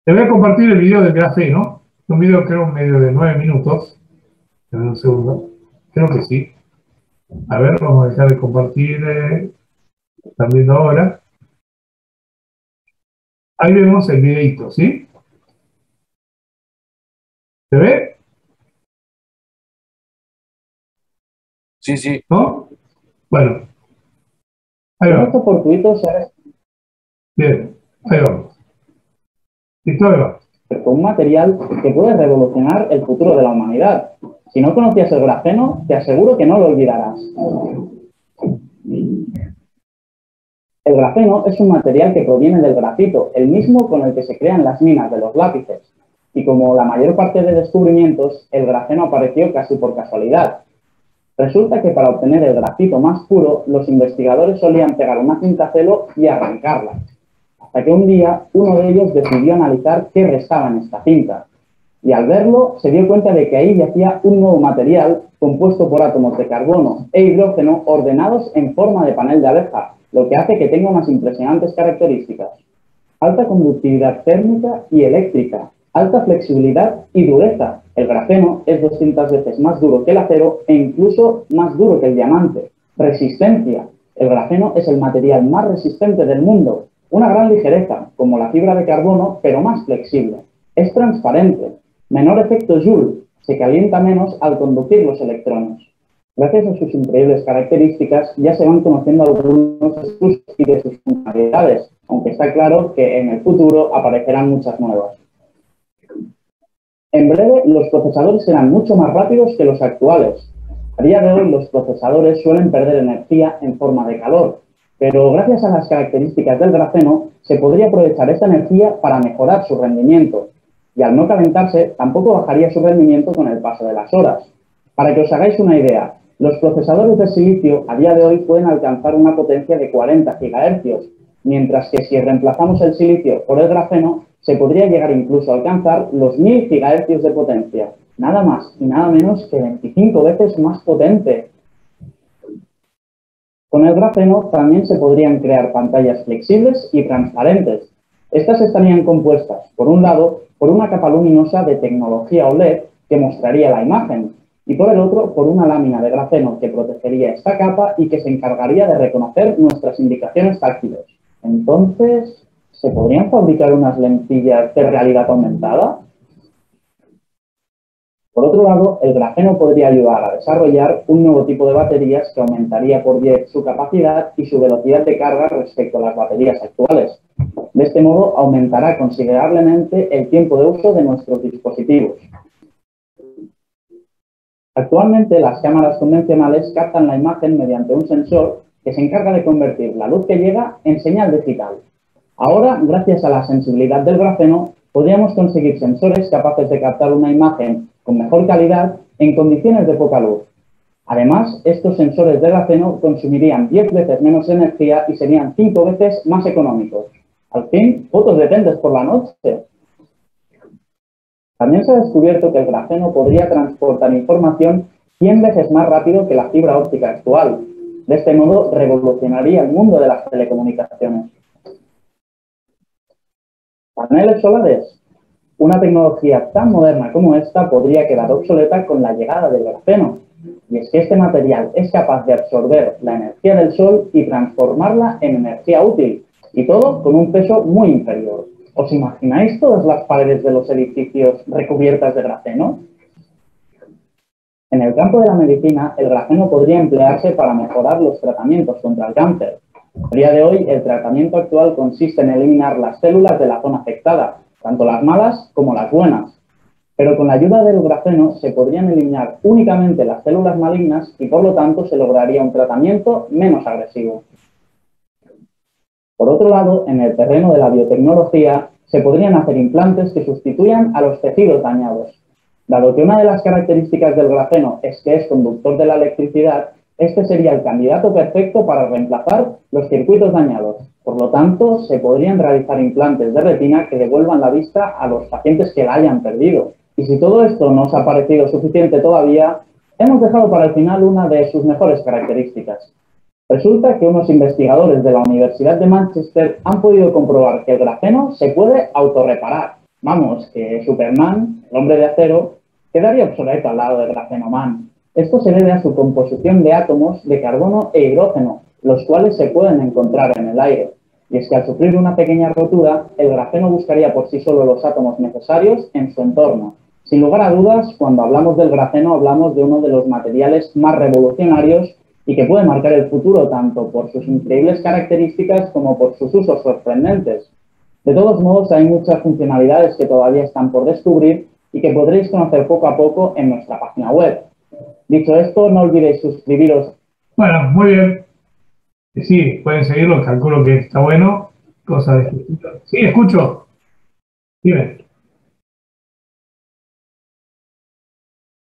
S1: Te voy a compartir el video del grafeno, un video creo medio de 9 minutos. En un segundo, creo que sí. A ver, vamos a dejar de compartir, están viendo ahora. Ahí vemos el videito, ¿sí? ¿Se ve?
S3: Sí, sí.
S1: ¿No? Bueno, ahí
S4: Con
S1: va.
S4: esto fortuito se ha
S1: Bien, ahí vamos. Listo, ahí va.
S4: descubierto un material que puede revolucionar el futuro de la humanidad. Si no conocías el grafeno, te aseguro que no lo olvidarás. El grafeno es un material que proviene del grafito, el mismo con el que se crean las minas de los lápices. Y como la mayor parte de descubrimientos, el grafeno apareció casi por casualidad. Resulta que para obtener el grafito más puro, los investigadores solían pegar una cinta celo y arrancarla. Hasta que un día uno de ellos decidió analizar qué restaba en esta cinta. Y al verlo, se dio cuenta de que ahí yacía un nuevo material compuesto por átomos de carbono e hidrógeno ordenados en forma de panel de abeja, lo que hace que tenga unas impresionantes características. Alta conductividad térmica y eléctrica, alta flexibilidad y dureza. El grafeno es 200 veces más duro que el acero e incluso más duro que el diamante. Resistencia. El grafeno es el material más resistente del mundo. Una gran ligereza, como la fibra de carbono, pero más flexible. Es transparente. Menor efecto Joule. Se calienta menos al conducir los electrones. Gracias a sus increíbles características, ya se van conociendo algunos de sus usos y de sus funcionalidades, aunque está claro que en el futuro aparecerán muchas nuevas. En breve, los procesadores serán mucho más rápidos que los actuales. A día de hoy, los procesadores suelen perder energía en forma de calor, pero gracias a las características del grafeno, se podría aprovechar esta energía para mejorar su rendimiento. Y al no calentarse, tampoco bajaría su rendimiento con el paso de las horas. Para que os hagáis una idea, los procesadores de silicio a día de hoy pueden alcanzar una potencia de 40 GHz, mientras que si reemplazamos el silicio por el grafeno, se podría llegar incluso a alcanzar los 1000 GHz de potencia. Nada más y nada menos que 25 veces más potente. Con el grafeno también se podrían crear pantallas flexibles y transparentes. Estas estarían compuestas, por un lado, por una capa luminosa de tecnología OLED que mostraría la imagen, y por el otro, por una lámina de grafeno que protegería esta capa y que se encargaría de reconocer nuestras indicaciones táctiles. Entonces, ¿se podrían fabricar unas lentillas de realidad aumentada? Por otro lado, el grafeno podría ayudar a desarrollar un nuevo tipo de baterías que aumentaría por 10 su capacidad y su velocidad de carga respecto a las baterías actuales. De este modo, aumentará considerablemente el tiempo de uso de nuestros dispositivos. Actualmente, las cámaras convencionales captan la imagen mediante un sensor que se encarga de convertir la luz que llega en señal digital. Ahora, gracias a la sensibilidad del grafeno, podríamos conseguir sensores capaces de captar una imagen con mejor calidad en condiciones de poca luz. Además, estos sensores de grafeno consumirían 10 veces menos energía y serían 5 veces más económicos. Al fin, fotos decentes por la noche. También se ha descubierto que el grafeno podría transportar información 100 veces más rápido que la fibra óptica actual. De este modo, revolucionaría el mundo de las telecomunicaciones. Paneles solares. Una tecnología tan moderna como esta podría quedar obsoleta con la llegada del grafeno. Y es que este material es capaz de absorber la energía del sol y transformarla en energía útil. Y todo con un peso muy inferior. ¿Os imagináis todas las paredes de los edificios recubiertas de grafeno? En el campo de la medicina, el grafeno podría emplearse para mejorar los tratamientos contra el cáncer. A día de hoy, el tratamiento actual consiste en eliminar las células de la zona afectada, tanto las malas como las buenas. Pero con la ayuda del grafeno se podrían eliminar únicamente las células malignas y por lo tanto se lograría un tratamiento menos agresivo. Por otro lado, en el terreno de la biotecnología, se podrían hacer implantes que sustituyan a los tejidos dañados. Dado que una de las características del grafeno es que es conductor de la electricidad, este sería el candidato perfecto para reemplazar los circuitos dañados. Por lo tanto, se podrían realizar implantes de retina que devuelvan la vista a los pacientes que la hayan perdido. Y si todo esto no os ha parecido suficiente todavía, hemos dejado para el final una de sus mejores características. Resulta que unos investigadores de la Universidad de Manchester han podido comprobar que el grafeno se puede autorreparar. Vamos, que Superman, el hombre de acero, quedaría obsoleto al lado del grafeno man. Esto se debe a su composición de átomos de carbono e hidrógeno, los cuales se pueden encontrar en el aire. Y es que al sufrir una pequeña rotura, el grafeno buscaría por sí solo los átomos necesarios en su entorno. Sin lugar a dudas, cuando hablamos del grafeno hablamos de uno de los materiales más revolucionarios y que puede marcar el futuro tanto por sus increíbles características como por sus usos sorprendentes. De todos modos, hay muchas funcionalidades que todavía están por descubrir y que podréis conocer poco a poco en nuestra página web. Dicho esto, no olvidéis suscribiros.
S1: Bueno, muy bien. Sí, pueden seguirlo, calculo que está bueno. Cosa de... Sí, escucho. Dime.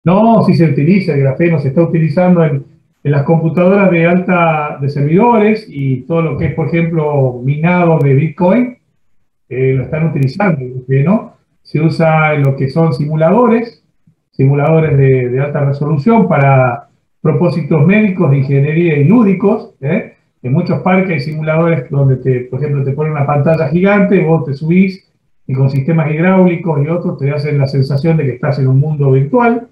S1: No, si se utiliza, el grafeno se está utilizando en las computadoras de servidores y todo lo que es, por ejemplo, minado de Bitcoin, lo están utilizando, ¿no? Se usa en lo que son simuladores de alta resolución para propósitos médicos, de ingeniería y lúdicos, ¿eh? En muchos parques hay simuladores donde, por ejemplo, te ponen una pantalla gigante, vos te subís y con sistemas hidráulicos y otros te hacen la sensación de que estás en un mundo virtual.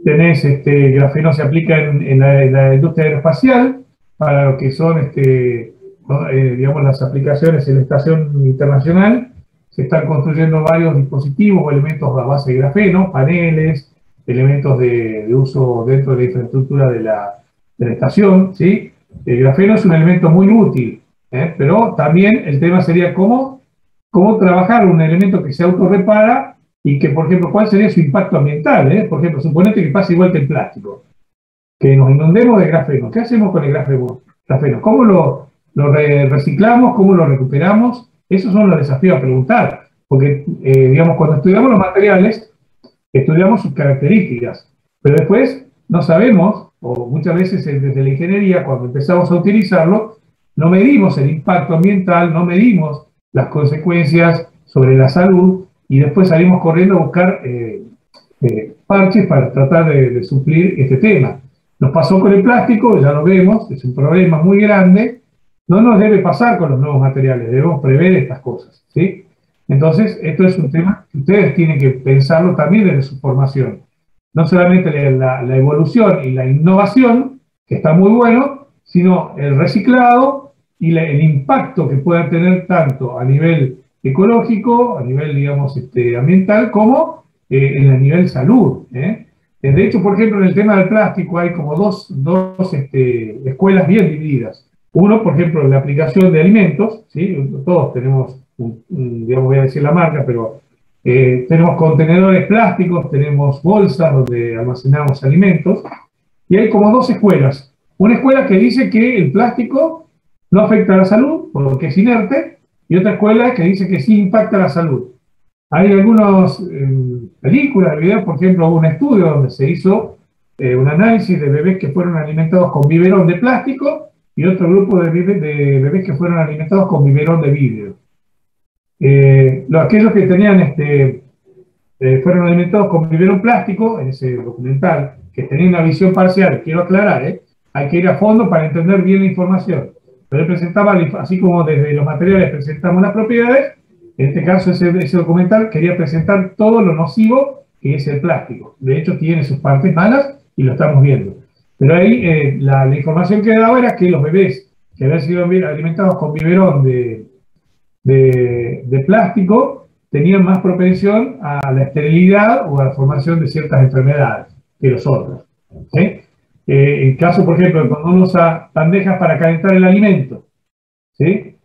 S1: Grafeno se aplica en la industria aeroespacial para lo que son digamos, las aplicaciones en la estación internacional. Se están construyendo varios dispositivos o elementos a base de grafeno, paneles, elementos de uso dentro de la infraestructura de la estación, ¿sí? El grafeno es un elemento muy útil, pero también el tema sería cómo trabajar un elemento que se autorrepara y que, por ejemplo, cuál sería su impacto ambiental, Por ejemplo, suponete que pasa igual que el plástico, que nos inundemos de grafeno. ¿Qué hacemos con el grafeno? ¿Cómo lo reciclamos? ¿Cómo lo recuperamos? Esos son los desafíos a preguntar, porque, digamos, cuando estudiamos los materiales, estudiamos sus características, pero después no sabemos, o muchas veces desde la ingeniería, cuando empezamos a utilizarlo, no medimos el impacto ambiental, no medimos las consecuencias sobre la salud, y después salimos corriendo a buscar parches para tratar de suplir este tema. Nos pasó con el plástico, ya lo vemos, es un problema muy grande. No nos debe pasar con los nuevos materiales, debemos prever estas cosas, ¿sí? Entonces, esto es un tema que ustedes tienen que pensarlo también desde su formación. No solamente la evolución y la innovación, que está muy bueno, sino el reciclado y el impacto que pueda tener tanto a nivel ecológico, a nivel, digamos, ambiental, como en el nivel salud, De hecho, por ejemplo, en el tema del plástico hay como dos escuelas bien divididas. Uno, por ejemplo, la aplicación de alimentos, ¿sí? Todos tenemos, digamos, voy a decir la marca, pero tenemos contenedores plásticos, tenemos bolsas donde almacenamos alimentos, y hay como dos escuelas. Una escuela que dice que el plástico no afecta a la salud porque es inerte, y otra escuela que dice que sí impacta a la salud. Hay algunas películas, videos, por ejemplo, hubo un estudio donde se hizo un análisis de bebés que fueron alimentados con biberón de plástico y otro grupo de bebés que fueron alimentados con biberón de vidrio. Aquellos que tenían fueron alimentados con biberón plástico, en ese documental, que tenían una visión parcial, quiero aclarar, hay que ir a fondo para entender bien la información. Pero él presentaba, así como desde los materiales presentamos las propiedades, en este caso ese documental quería presentar todo lo nocivo que es el plástico. De hecho, tiene sus partes malas y lo estamos viendo. Pero ahí la información que daba era que los bebés que habían sido alimentados con biberón de plástico tenían más propensión a la esterilidad o a la formación de ciertas enfermedades que los otros. ¿Sí? El caso, por ejemplo, cuando uno usa bandejas para calentar el alimento, ¿sí?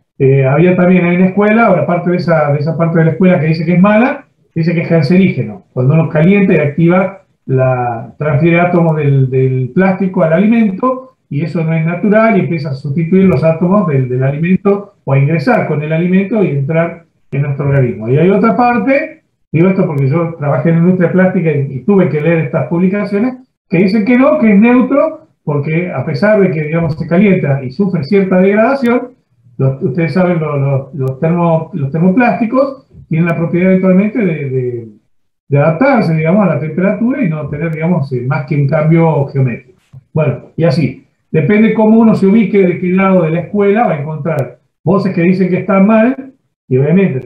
S1: Había también en una escuela, ahora parte de esa parte de la escuela que dice que es mala, dice que es cancerígeno. Cuando uno calienta y activa transfiere átomos del plástico al alimento, y eso no es natural y empieza a sustituir los átomos del alimento o a ingresar con el alimento y entrar en nuestro organismo. Y hay otra parte, digo esto porque yo trabajé en la industria plástica y tuve que leer estas publicaciones, que dicen que no, que es neutro, porque a pesar de que, digamos, se calienta y sufre cierta degradación, ustedes saben, los termoplásticos tienen la propiedad habitualmente de adaptarse, digamos, a la temperatura y no tener, digamos, más que un cambio geométrico. Bueno, y así. Depende cómo uno se ubique de qué lado de la escuela, va a encontrar voces que dicen que están mal, y obviamente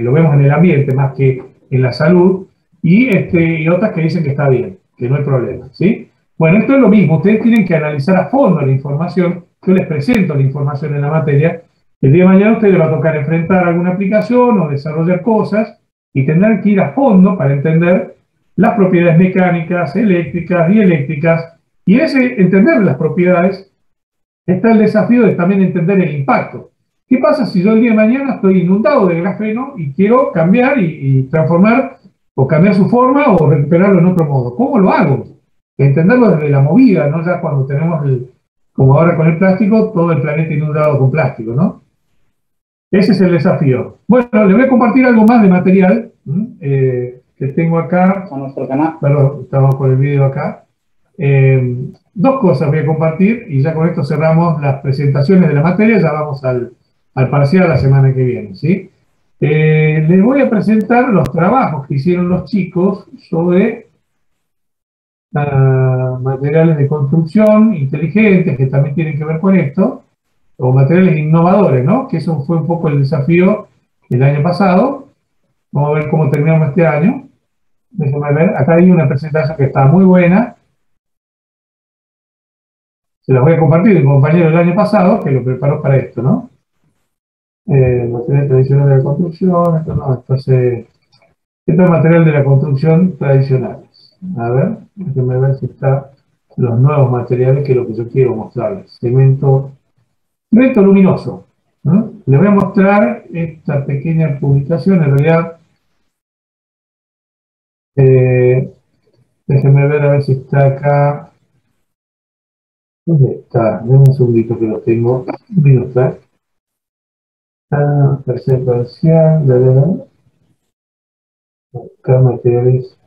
S1: lo vemos en el ambiente más que en la salud, y otras que dicen que está bien, que no hay problema, ¿sí? Bueno, esto es lo mismo, ustedes tienen que analizar a fondo la información, yo les presento la información en la materia, el día de mañana a ustedes les va a tocar enfrentar alguna aplicación o desarrollar cosas, y tendrán que ir a fondo para entender las propiedades mecánicas, eléctricas, dieléctricas, y ese entender las propiedades está el desafío de también entender el impacto. ¿Qué pasa si yo el día de mañana estoy inundado de grafeno y quiero cambiar y transformar o cambiar su forma o recuperarlo en otro modo? ¿Cómo lo hago? Entenderlo desde la movida, ¿no? Ya cuando tenemos, como ahora con el plástico, todo el planeta inundado con plástico, ¿no? Ese es el desafío. Bueno, les voy a compartir algo más de material que tengo acá.
S4: A nuestro canal.
S1: Perdón, estamos con el video acá. Dos cosas voy a compartir y ya con esto cerramos las presentaciones de la materia, ya vamos al parcial la semana que viene, ¿sí? Les voy a presentar los trabajos que hicieron los chicos sobre materiales de construcción inteligentes que también tienen que ver con esto, o materiales innovadores, ¿no? Que eso fue un poco el desafío del año pasado. Vamos a ver cómo terminamos este año. Déjenme ver, acá hay una presentación que está muy buena. Se las voy a compartir un compañero del año pasado que lo preparó para esto, ¿no? Material tradicional de la construcción, esto es material de la construcción tradicionales. A ver, déjenme ver si está los nuevos materiales, que es lo que yo quiero mostrarles. Cemento luminoso, ¿no? Les voy a mostrar esta pequeña publicación, en realidad, déjenme ver a ver si está acá. ¿Dónde está? Denme un segundito que lo tengo. Un minuto, ¿eh? Tercer parcial, acá materiales.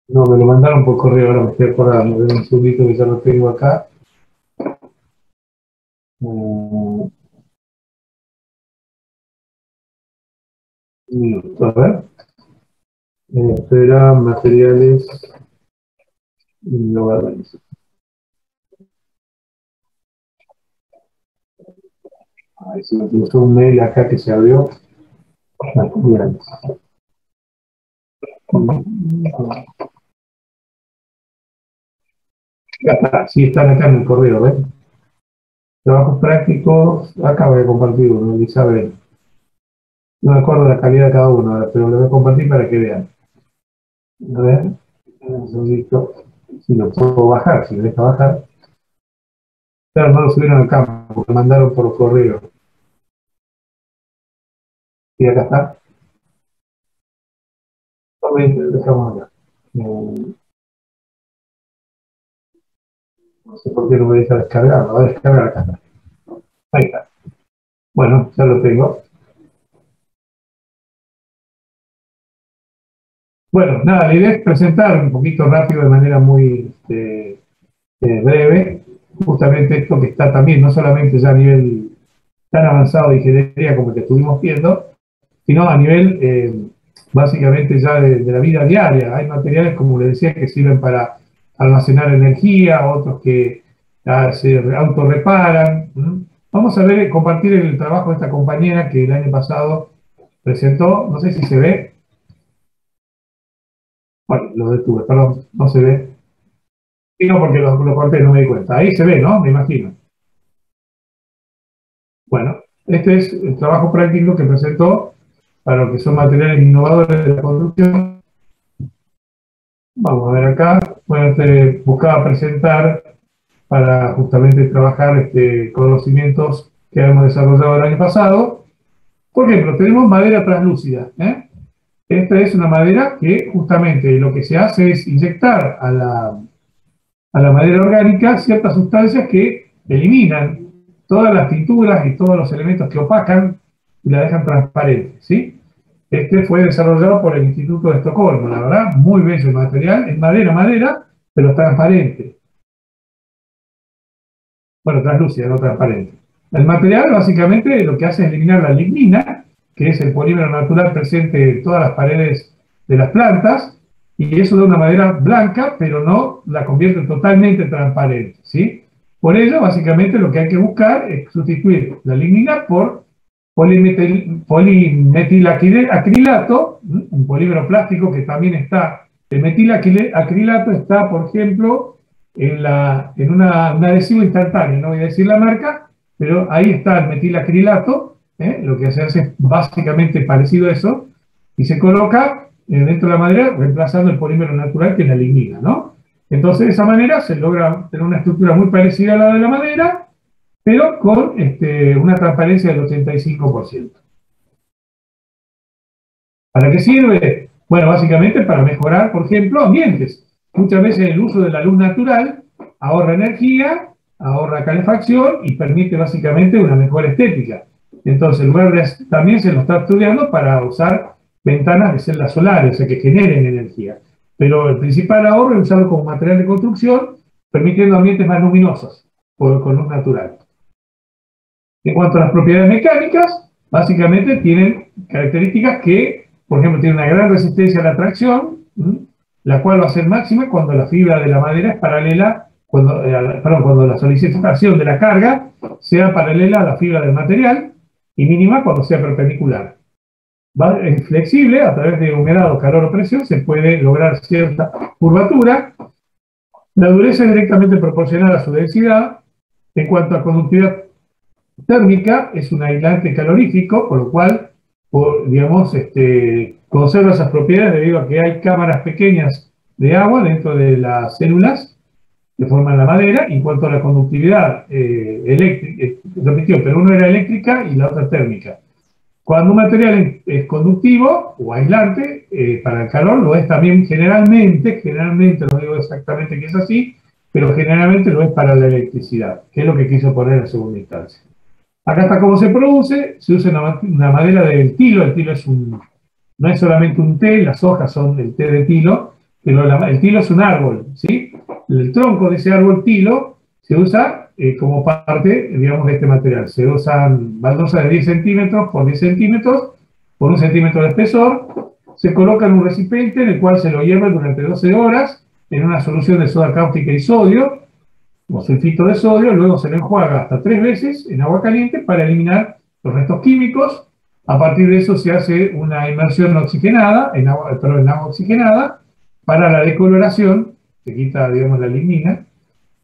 S1: No, me lo mandaron por correo, ahora me estoy acordando. Denme un segundito que ya lo tengo acá. Un minuto, a ver. Espera, materiales innovadores. Ahí se me puso un mail acá que se abrió. Bien. Acá está, sí están acá en el correo, ¿ven? Trabajos prácticos, acá voy a compartir uno, Elizabeth. No me acuerdo la calidad de cada uno, pero lo voy a compartir para que vean. A ver, un segundito, si lo puedo bajar, si me deja bajar. Claro, no lo subieron al campo, lo mandaron por correo. Y acá está. Dejamos acá. No sé por qué no me deja descargar, lo va a descargar acá. Ahí está. Bueno, ya lo tengo. Bueno, nada, la idea es presentar un poquito rápido, de manera muy breve, justamente esto que está también, no solamente ya a nivel tan avanzado de ingeniería como el que estuvimos viendo, sino a nivel básicamente ya de la vida diaria. Hay materiales, como les decía, que sirven para almacenar energía, otros que se autorreparan. Vamos a ver, compartir el trabajo de esta compañera que el año pasado presentó, no sé si se ve. Bueno, lo detuve, perdón, no se ve. Sí, no, porque lo corté, no me di cuenta. Ahí se ve, ¿no? Me imagino. Este es el trabajo práctico que presentó para lo que son materiales innovadores de la construcción. Vamos a ver acá, bueno, buscaba presentar para justamente trabajar conocimientos que hemos desarrollado el año pasado. Por ejemplo, tenemos madera translúcida. Esta es una madera que justamente lo que se hace es inyectar a la madera orgánica ciertas sustancias que eliminan todas las tinturas y todos los elementos que opacan y la dejan transparente, ¿sí? Este fue desarrollado por el Instituto de Estocolmo, la verdad, muy bello el material, es madera, pero transparente. Bueno, translúcida, no transparente. El material básicamente lo que hace es eliminar la lignina, que es el polímero natural presente en todas las paredes de las plantas, y eso da una madera blanca, pero no la convierte totalmente transparente, ¿sí? Por ello, básicamente lo que hay que buscar es sustituir la lignina por polimetilacrilato, un polímero plástico que también está. El metilacrilato está, por ejemplo, en un adhesivo instantáneo, no voy a decir la marca, pero ahí está el metilacrilato, lo que se hace es básicamente parecido a eso, y se coloca dentro de la madera reemplazando el polímero natural que es la lignina, ¿no? Entonces de esa manera se logra tener una estructura muy parecida a la de la madera, pero con una transparencia del 85%. ¿Para qué sirve? Bueno, básicamente para mejorar, por ejemplo, ambientes. Muchas veces el uso de la luz natural ahorra energía, ahorra calefacción y permite básicamente una mejor estética. Entonces, en lugar de, también se lo está estudiando para usar ventanas de celdas solares, o sea, que generen energía. Pero el principal ahorro es usarlo como material de construcción, permitiendo ambientes más luminosos, con luz natural. En cuanto a las propiedades mecánicas, básicamente tienen características que, por ejemplo, tienen una gran resistencia a la tracción, la cual va a ser máxima cuando la fibra de la madera es paralela, cuando la solicitación de la carga sea paralela a la fibra del material, y mínima cuando sea perpendicular. Es flexible, a través de humedad, calor o presión, se puede lograr cierta curvatura. La dureza es directamente proporcional a su densidad. En cuanto a conductividad térmica, es un aislante calorífico, por lo cual, digamos, conserva esas propiedades debido a que hay cámaras pequeñas de agua dentro de las células que forman la madera. En cuanto a la conductividad eléctrica, pero uno era eléctrica y la otra térmica. Cuando un material es conductivo o aislante para el calor, lo es también generalmente, no digo exactamente que es así, pero generalmente lo es para la electricidad, que es lo que quiso poner en segunda instancia. Acá está cómo se produce, se usa una madera del tilo. El tilo no es solamente un té, las hojas son el té de tilo, pero el tilo es un árbol, ¿sí? El tronco de ese árbol tilo se usa como parte, digamos, de este material. Se usan baldosas de 10 centímetros por 10 centímetros, por 1 centímetro de espesor, se coloca en un recipiente en el cual se lo hierve durante 12 horas en una solución de soda cáustica y sodio, o sulfito de sodio, luego se lo enjuaga hasta 3 veces en agua caliente para eliminar los restos químicos. A partir de eso se hace una inmersión oxigenada, en agua oxigenada, para la decoloración, se quita, digamos, la lignina.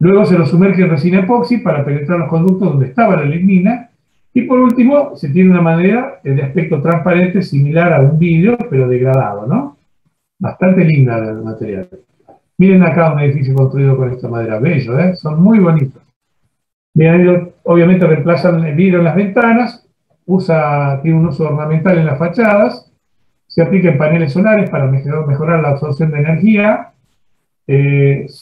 S1: Luego se lo sumerge en resina epoxi para penetrar los conductos donde estaba la lignina. Y por último, se tiene una madera de aspecto transparente, similar a un vidrio, pero degradado, ¿no? Bastante linda el material. Miren acá un edificio construido con esta madera, bello, ¿eh? Son muy bonitos. Bien, obviamente reemplazan el vidrio en las ventanas, tiene un uso ornamental en las fachadas, se aplica en paneles solares para mejorar la absorción de energía,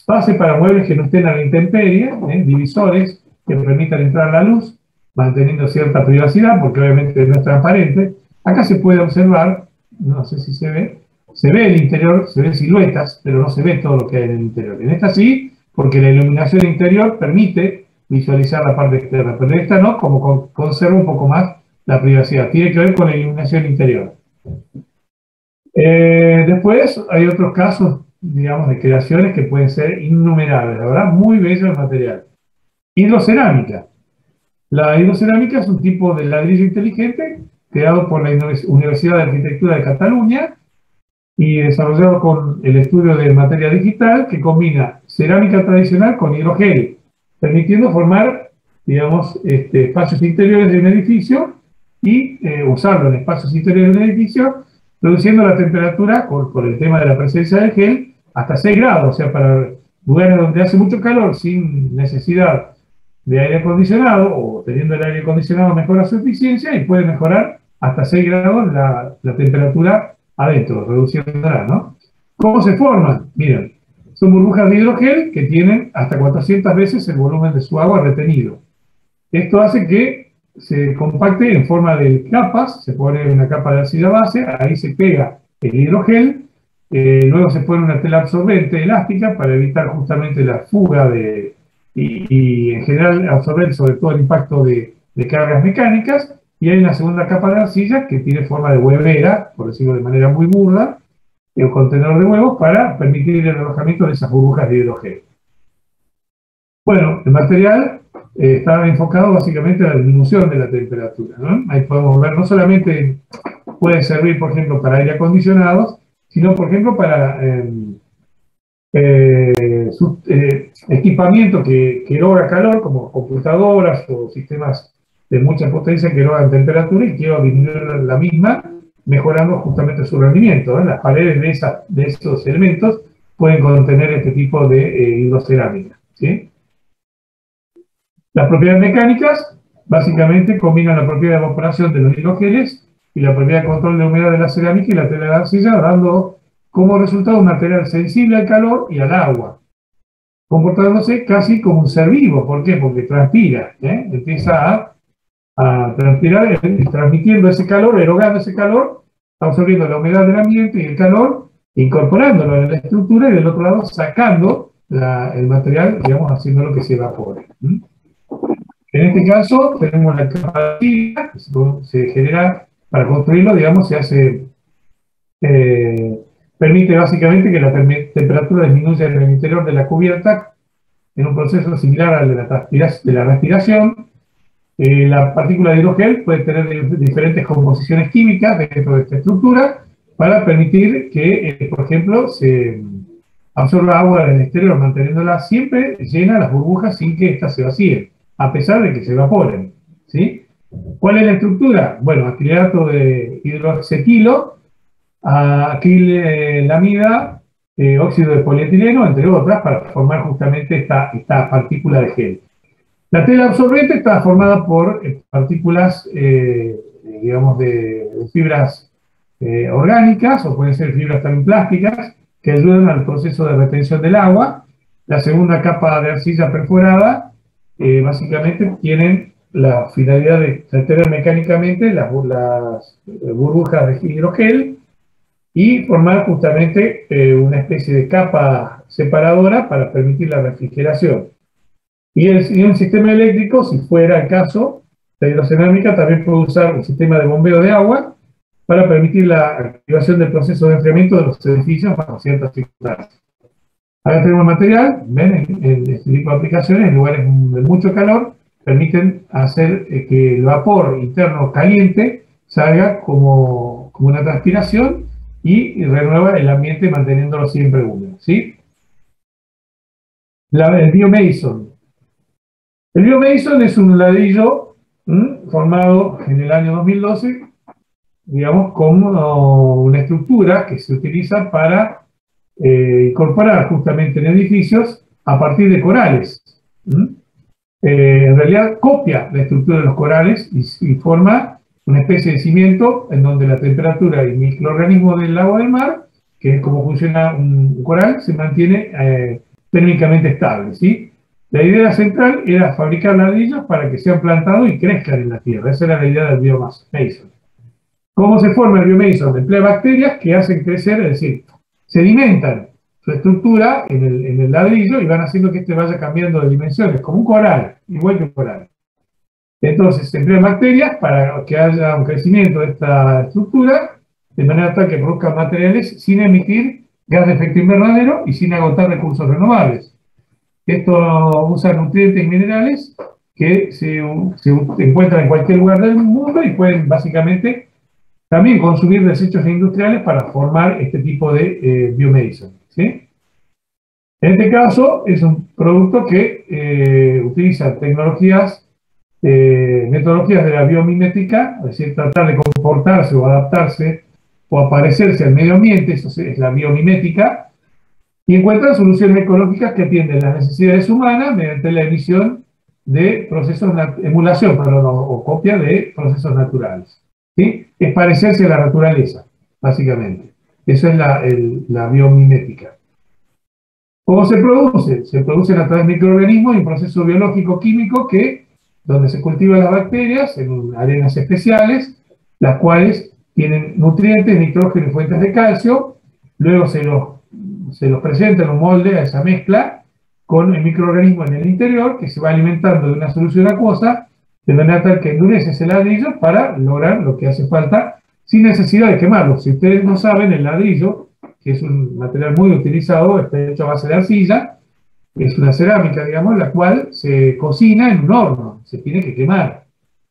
S1: base para muebles que no estén a la intemperie, divisores que permitan entrar la luz, manteniendo cierta privacidad, porque obviamente no es transparente. Acá se puede observar, no sé si se ve el interior, se ven siluetas, pero no se ve todo lo que hay en el interior. En esta sí, porque la iluminación interior permite visualizar la parte externa, pero en esta no, como conserva un poco más la privacidad. Tiene que ver con la iluminación interior. Después hay otros casos, digamos, de creaciones que pueden ser innumerables. La verdad, muy bello el material. Hidrocerámica. La hidrocerámica es un tipo de ladrillo inteligente creado por la Universidad de Arquitectura de Cataluña y desarrollado con el estudio de materia digital que combina cerámica tradicional con hidrogel, permitiendo formar, digamos, espacios interiores de un edificio y usarlo en espacios interiores del edificio, reduciendo la temperatura por el tema de la presencia del gel hasta 6 grados, o sea, para lugares donde hace mucho calor sin necesidad de aire acondicionado o teniendo el aire acondicionado mejora su eficiencia y puede mejorar hasta 6 grados la temperatura adentro, reduciéndola, ¿no? ¿Cómo se forman? Miren, son burbujas de hidrogel que tienen hasta 400 veces el volumen de su agua retenido. Esto hace que se compacte en forma de capas, se pone una capa de arcilla base, ahí se pega el hidrogel, luego se pone una tela absorbente elástica para evitar justamente la fuga y en general absorber sobre todo el impacto de cargas mecánicas, y hay una segunda capa de arcilla que tiene forma de huevera, por decirlo de manera muy burda, un contenedor de huevos para permitir el alojamiento de esas burbujas de hidrogel. Bueno, el material está enfocado básicamente a la disminución de la temperatura, ¿no? Ahí podemos ver, no solamente puede servir, por ejemplo, para aire acondicionados, sino, por ejemplo, para equipamiento que eroga calor, como computadoras o sistemas de mucha potencia que erogan temperatura y quiero disminuir la misma, mejorando justamente su rendimiento, ¿eh? Las paredes de esos elementos pueden contener este tipo de hidrocerámica, ¿sí? Las propiedades mecánicas básicamente combinan la propiedad de evaporación de los hidrogeles y la propiedad de control de humedad de la cerámica y la tela de arcilla, dando como resultado un material sensible al calor y al agua, comportándose casi como un ser vivo. ¿Por qué? Porque transpira, ¿eh? Empieza a transpirar, transmitiendo ese calor, erogando ese calor, absorbiendo la humedad del ambiente y el calor, incorporándolo en la estructura y del otro lado sacando el material, digamos, haciéndolo que se evapore. En este caso tenemos la capa de arcilla, que se genera, para construirlo, digamos, se hace, permite básicamente que la temperatura disminuya en el interior de la cubierta en un proceso similar al de la respiración. La partícula de hidrogel puede tener diferentes composiciones químicas dentro de esta estructura para permitir que, por ejemplo, se absorba agua del exterior, manteniéndola siempre llena las burbujas sin que éstas se vacíen, a pesar de que se evaporen, ¿sí? ¿Cuál es la estructura? Bueno, acrilarato de hidroxetilo, acrilamida, óxido de polietileno, entre otras, para formar justamente esta partícula de gel. La tela absorbente está formada por partículas, digamos, de fibras orgánicas, o pueden ser fibras también plásticas, que ayudan al proceso de retención del agua. La segunda capa de arcilla perforada, básicamente tienen la finalidad de retener mecánicamente las burbujas de hidrogel y formar justamente una especie de capa separadora para permitir la refrigeración. Y un sistema eléctrico, si fuera el caso, la hidrocerámica también puede usar un sistema de bombeo de agua para permitir la activación del proceso de enfriamiento de los edificios bajo ciertas circunstancias. Acá tenemos el material, ven, en este tipo de aplicaciones, en lugares de mucho calor, permiten hacer que el vapor interno caliente salga como una transpiración y renueva el ambiente manteniéndolo siempre húmedo, ¿sí? El BioMason. El BioMason es un ladrillo formado en el año 2012, digamos, como una estructura que se utiliza para incorporar justamente en edificios a partir de corales. En realidad copia la estructura de los corales y forma una especie de cimiento en donde la temperatura y microorganismos del agua del mar, que es como funciona un coral, se mantiene térmicamente estable, ¿sí? La idea central era fabricar ladrillos para que sean plantados y crezcan en la tierra. Esa era la idea del BioMason. ¿Cómo se forma el BioMason? Emplea bacterias que hacen crecer, es decir, sedimentan su estructura en el ladrillo y van haciendo que este vaya cambiando de dimensiones, como un coral, igual que un coral. Entonces se emplean bacterias para que haya un crecimiento de esta estructura, de manera tal que produzcan materiales sin emitir gas de efecto invernadero y sin agotar recursos renovables. Esto usa nutrientes y minerales que se encuentran en cualquier lugar del mundo y pueden básicamente también consumir desechos industriales para formar este tipo de BioMason, ¿sí? En este caso es un producto que utiliza tecnologías metodologías de la biomimética, es decir, tratar de comportarse o adaptarse o aparecerse al medio ambiente, eso es la biomimética, y encuentran soluciones ecológicas que atienden las necesidades humanas mediante la emisión de procesos, emulación, perdón, o copia de procesos naturales. ¿Sí? Es parecerse a la naturaleza, básicamente. Eso es la biomimética. ¿Cómo se produce? Se producen a través de microorganismos y un proceso biológico-químico donde se cultivan las bacterias en arenas especiales, las cuales tienen nutrientes, nitrógeno y fuentes de calcio. Luego se los presenta en un molde a esa mezcla con el microorganismo en el interior que se va alimentando de una solución acuosa de manera tal que endurece ese ladrillo para lograr lo que hace falta sin necesidad de quemarlo. Si ustedes no saben, el ladrillo, que es un material muy utilizado, está hecho a base de arcilla, es una cerámica, digamos, la cual se cocina en un horno, se tiene que quemar.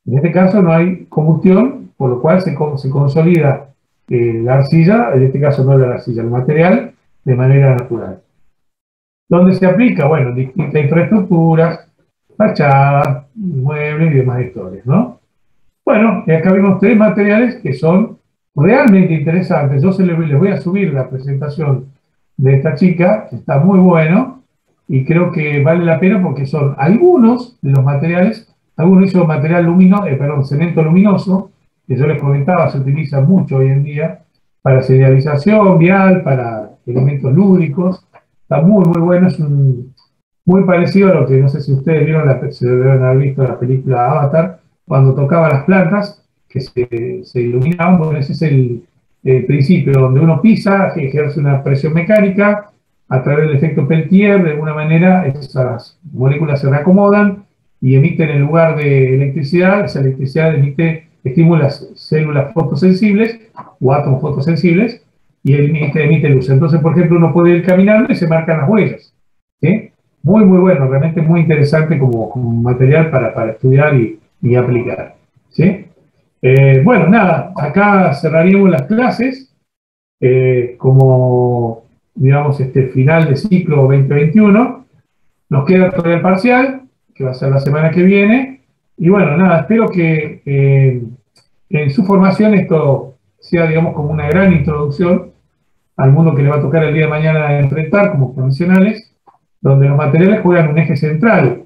S1: En este caso no hay combustión, por lo cual se consolida la arcilla, en este caso no la arcilla, el material, de manera natural. ¿Dónde se aplica? Bueno, distintas infraestructuras, fachadas, muebles y demás historias, ¿no? Bueno, y acá vemos tres materiales que son realmente interesantes. Yo les voy a subir la presentación de esta chica, que está muy bueno, y creo que vale la pena porque son algunos de los materiales, algunos hizo material cemento luminoso, que yo les comentaba, se utiliza mucho hoy en día para señalización vial, para elementos lúdicos. Está muy, muy bueno, es muy parecido a lo que, no sé si ustedes vieron, se deben haber visto la película Avatar, cuando tocaba las plantas, que se iluminaban. Bueno, ese es el principio, donde uno pisa, ejerce una presión mecánica, a través del efecto Peltier, de alguna manera, esas moléculas se reacomodan y emiten en lugar de electricidad, esa electricidad estimula células fotosensibles o átomos fotosensibles y emite luz. Entonces, por ejemplo, uno puede ir caminando y se marcan las huellas. ¿Sí? Muy, muy bueno, realmente muy interesante como material para estudiar y aplicar. ¿Sí? Bueno, nada, acá cerraríamos las clases como, digamos, final de ciclo 2021. Nos queda todavía el parcial, que va a ser la semana que viene. Y bueno, nada, espero que en su formación esto sea, digamos, como una gran introducción al mundo que le va a tocar el día de mañana enfrentar como profesionales, donde los materiales juegan un eje central,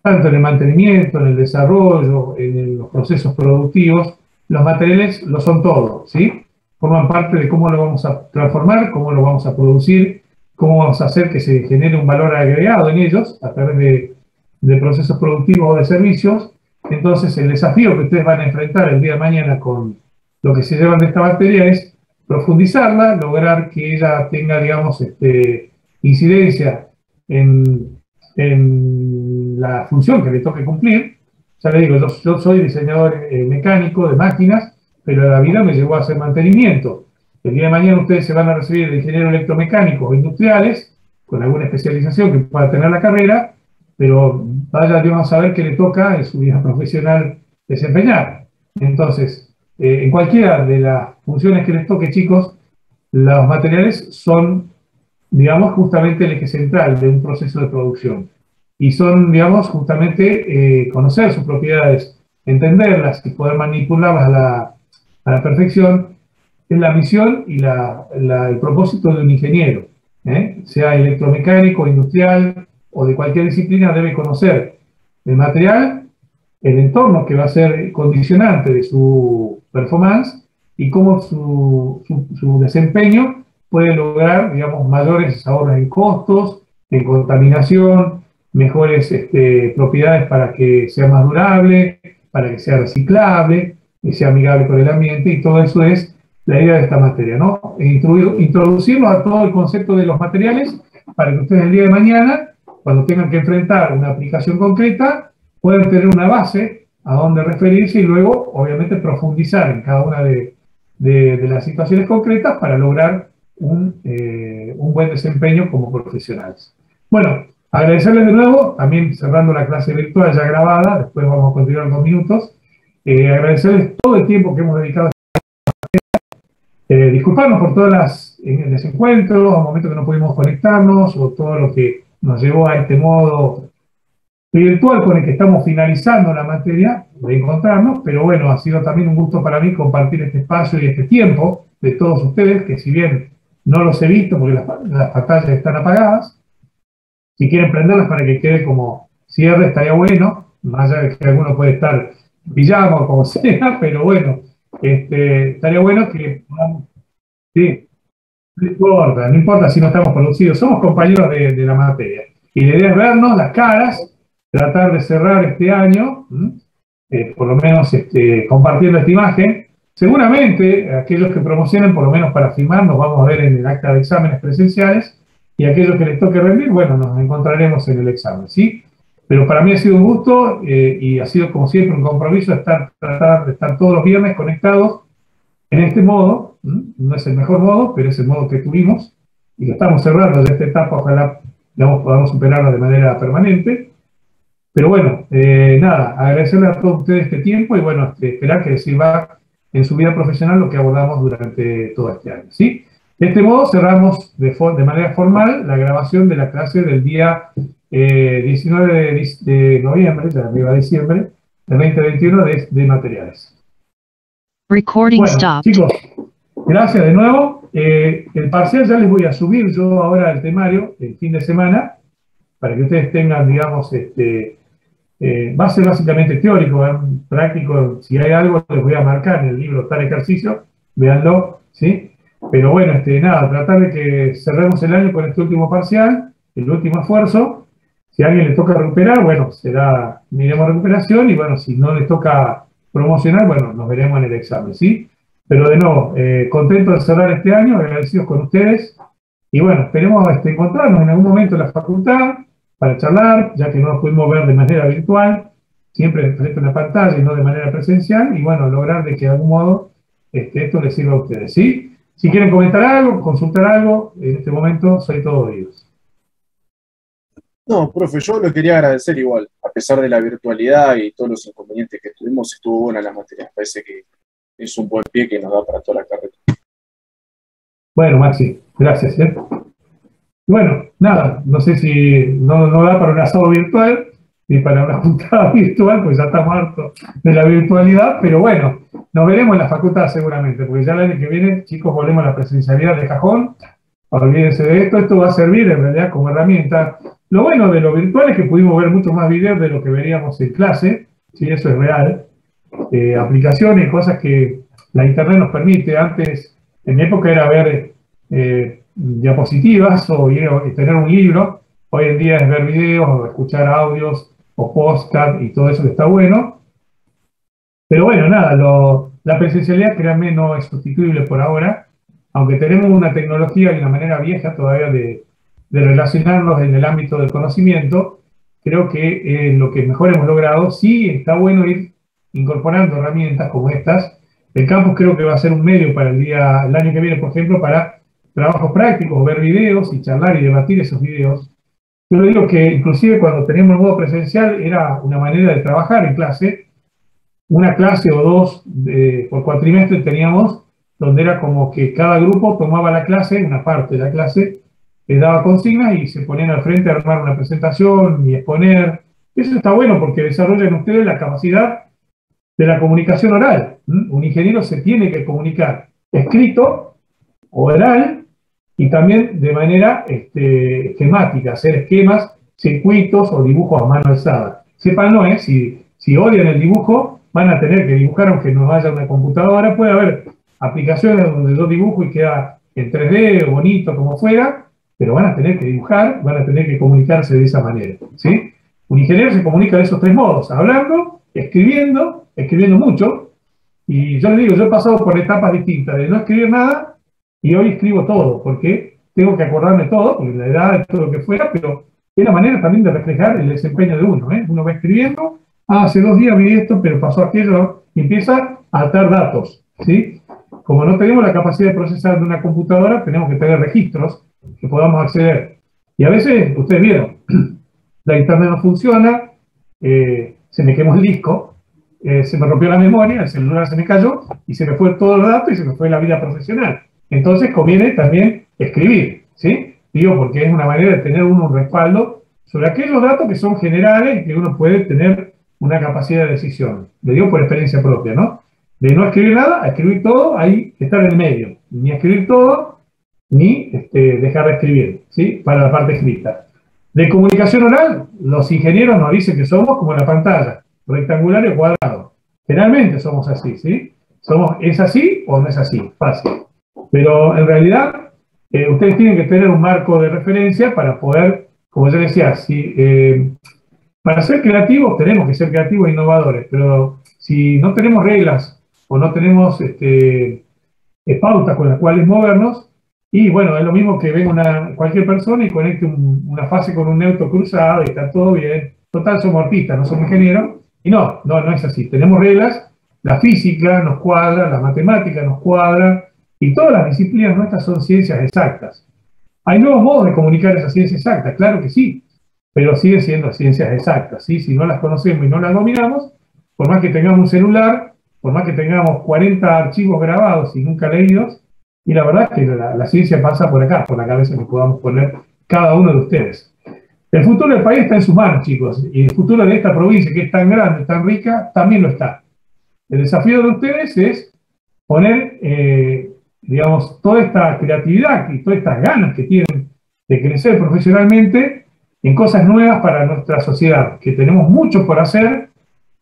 S1: tanto en el mantenimiento, en el desarrollo, en los procesos productivos. Los materiales lo son todo, ¿sí? Forman parte de cómo lo vamos a transformar, cómo lo vamos a producir, cómo vamos a hacer que se genere un valor agregado en ellos a través de procesos productivos o de servicios. Entonces, el desafío que ustedes van a enfrentar el día de mañana con lo que se llevan de esta materia es profundizarla, lograr que ella tenga, digamos, incidencia en la función que le toque cumplir. Ya le digo, yo soy diseñador mecánico de máquinas, pero la vida me llevó a hacer mantenimiento. El día de mañana ustedes se van a recibir de ingeniero electromecánico o industriales, con alguna especialización que pueda tener la carrera, pero vaya Dios a saber qué le toca en su vida profesional desempeñar. Entonces, en cualquiera de las funciones que les toque, chicos, los materiales son, digamos, justamente el eje central de un proceso de producción. Y son, digamos, justamente conocer sus propiedades, entenderlas y poder manipularlas a la perfección, es la misión y el propósito de un ingeniero. Sea electromecánico, industrial o de cualquier disciplina, debe conocer el material, el entorno que va a ser condicionante de su performance y cómo su desempeño puede lograr, digamos, mayores ahorros en costos, en contaminación, mejores propiedades para que sea más durable, para que sea reciclable, que sea amigable con el ambiente, y todo eso es la idea de esta materia, ¿no? Introducirlo a todo el concepto de los materiales para que ustedes el día de mañana, cuando tengan que enfrentar una aplicación concreta, puedan tener una base a donde referirse y luego, obviamente, profundizar en cada una de las situaciones concretas para lograr un buen desempeño como profesionales. Bueno, agradecerles de nuevo, también cerrando la clase virtual ya grabada, después vamos a continuar en 2 minutos, agradecerles todo el tiempo que hemos dedicado a disculparnos por todas las desencuentros, a momentos que no pudimos conectarnos, o todo lo que nos llevó a este modo virtual con el que estamos finalizando la materia de encontrarnos, pero bueno, ha sido también un gusto para mí compartir este espacio y este tiempo de todos ustedes, que si bien no los he visto porque las pantallas están apagadas, si quieren prenderlas para que quede como cierre estaría bueno, más allá de que alguno puede estar en pijama o como sea, pero bueno, estaría bueno que podamos, sí, no importa si no estamos producidos, somos compañeros de la materia. Y la idea es vernos las caras, tratar de cerrar este año, por lo menos compartiendo esta imagen. Seguramente aquellos que promocionen, por lo menos para firmar, nos vamos a ver en el acta de exámenes presenciales, y aquellos que les toque rendir, bueno, nos encontraremos en el examen, ¿sí? Pero para mí ha sido un gusto y ha sido, como siempre, un compromiso tratar de estar todos los viernes conectados en este modo. No es el mejor modo, pero es el modo que tuvimos y lo estamos cerrando de esta etapa. Ojalá podamos superarla de manera permanente. Pero bueno, nada, agradecerle a todos ustedes este tiempo y bueno, esperar que les sirva en su vida profesional lo que abordamos durante todo este año, ¿sí? De este modo cerramos de manera formal la grabación de la clase del día 19 de noviembre, ya arriba de diciembre, del 2021 de materiales.
S5: Recording
S1: Bueno,
S5: stopped.
S1: chicos, gracias de nuevo. El parcial ya les voy a subir yo ahora al temario el fin de semana, para que ustedes tengan, digamos, va a ser básicamente teórico, práctico. Si hay algo, les voy a marcar en el libro tal ejercicio, véanlo, ¿sí? Pero bueno, nada, tratar de que cerremos el año con este último parcial, el último esfuerzo. Si a alguien le toca recuperar, bueno, miremos recuperación, y bueno, si no les toca promocionar, bueno, nos veremos en el examen, ¿sí? Pero de nuevo, contento de cerrar este año, agradecidos con ustedes, y bueno, esperemos encontrarnos en algún momento en la facultad para charlar, ya que no nos pudimos ver de manera virtual, siempre frente a una pantalla y no de manera presencial, y bueno, lograr de que de algún modo esto les sirva a ustedes, ¿sí? Si quieren comentar algo, consultar algo, en este momento soy todo oídos.
S3: No, profe, yo lo quería agradecer igual, a pesar de la virtualidad y todos los inconvenientes que tuvimos, estuvo buena la materia. Parece que es un buen pie que nos da para toda la carrera.
S1: Bueno, Maxi, gracias. Bueno, nada, no sé si no da para un asado virtual, ni para una juntada virtual, pues ya estamos hartos de la virtualidad, pero bueno, nos veremos en la facultad seguramente, porque ya el año que viene, chicos, volvemos a la presencialidad de cajón. Olvídense de esto va a servir en realidad como herramienta. Lo bueno de lo virtual es que pudimos ver muchos más videos de lo que veríamos en clase, ¿sí? Eso es real. Aplicaciones y cosas que la internet nos permite. Antes, en mi época, era ver diapositivas o tener un libro. Hoy en día es ver videos o escuchar audios o podcast y todo eso que está bueno. Pero bueno, nada, la presencialidad, créanme, no es sustituible por ahora, aunque tenemos una tecnología y una manera vieja todavía de relacionarnos en el ámbito del conocimiento. Creo que lo que mejor hemos logrado, sí está bueno ir incorporando herramientas como estas. El campus creo que va a ser un medio para el año que viene, por ejemplo, para trabajos prácticos, ver videos y charlar y debatir esos videos. Yo digo que inclusive cuando teníamos el modo presencial era una manera de trabajar en clase, una clase o dos por cuatrimestre teníamos, donde era como que cada grupo tomaba la clase, una parte de la clase, les daba consignas y se ponían al frente a armar una presentación y exponer. Eso está bueno porque desarrollan ustedes la capacidad de la comunicación oral. Un ingeniero se tiene que comunicar escrito, oral, y también de manera esquemática, hacer esquemas, circuitos o dibujos a mano alzada. Sépanlo, si odian el dibujo, van a tener que dibujar aunque no haya una computadora. Puede haber aplicaciones donde yo dibujo y queda en 3D o bonito, como fuera, pero van a tener que dibujar, van a tener que comunicarse de esa manera, ¿sí? Un ingeniero se comunica de esos tres modos: hablando, escribiendo mucho, y yo les digo, yo he pasado por etapas distintas, de no escribir nada, y hoy escribo todo, porque tengo que acordarme todo, porque la edad, todo lo que fuera, pero es la manera también de reflejar el desempeño de uno, ¿eh? Uno va escribiendo, hace 2 días vi esto, pero pasó aquello, y empieza a atar datos, ¿sí? Como no tenemos la capacidad de procesar de una computadora, tenemos que tener registros que podamos acceder. Y a veces, ustedes vieron, la internet no funciona, se me quemó el disco, se me rompió la memoria, el celular se me cayó, y se me fue todo el dato y se me fue la vida profesional. Entonces conviene también escribir, ¿sí? Digo, porque es una manera de tener uno un respaldo sobre aquellos datos que son generales y que uno puede tener una capacidad de decisión. Le digo por experiencia propia, ¿no? De no escribir nada a escribir todo, ahí estar en el medio. Ni escribir todo, ni dejar de escribir, ¿sí? Para la parte escrita. De comunicación oral, los ingenieros nos dicen que somos como la pantalla, rectangular y cuadrado. Generalmente somos así, ¿sí? ¿Es así o no es así? Fácil. Pero en realidad, ustedes tienen que tener un marco de referencia para poder, como yo decía, para ser creativos tenemos que ser creativos e innovadores, pero si no tenemos reglas o no tenemos pautas con las cuales movernos, y bueno, es lo mismo que venga cualquier persona y conecte una fase con un neutro cruzado y está todo bien. Total, somos artistas, no somos ingenieros, y no es así. Tenemos reglas, la física nos cuadra, la matemática nos cuadra, y todas las disciplinas nuestras son ciencias exactas. ¿Hay nuevos modos de comunicar esas ciencias exactas? Claro que sí, pero siguen siendo ciencias exactas, ¿sí? Si no las conocemos y no las dominamos, por más que tengamos un celular, por más que tengamos 40 archivos grabados y nunca leídos, y la verdad es que la ciencia pasa por acá, por la cabeza que podamos poner cada uno de ustedes. El futuro del país está en sus manos, chicos, y el futuro de esta provincia, que es tan grande, tan rica, también lo está. El desafío de ustedes es poner, digamos, toda esta creatividad y todas estas ganas que tienen de crecer profesionalmente en cosas nuevas para nuestra sociedad, que tenemos mucho por hacer.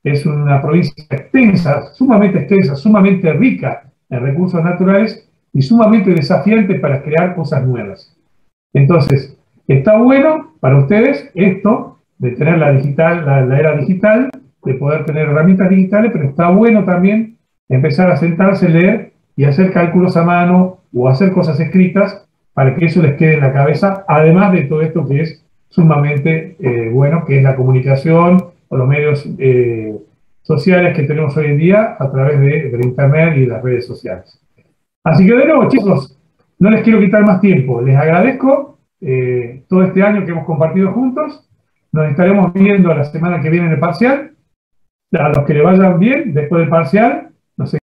S1: Es una provincia extensa, sumamente rica en recursos naturales y sumamente desafiante para crear cosas nuevas. Entonces, está bueno para ustedes esto de tener la era digital, de poder tener herramientas digitales, pero está bueno también empezar a sentarse, leer y hacer cálculos a mano o hacer cosas escritas para que eso les quede en la cabeza, además de todo esto que es sumamente bueno, que es la comunicación o los medios sociales que tenemos hoy en día a través de Internet y de las redes sociales. Así que de nuevo, chicos, no les quiero quitar más tiempo. Les agradezco todo este año que hemos compartido juntos. Nos estaremos viendo la semana que viene en el parcial. A los que le vayan bien, después del parcial,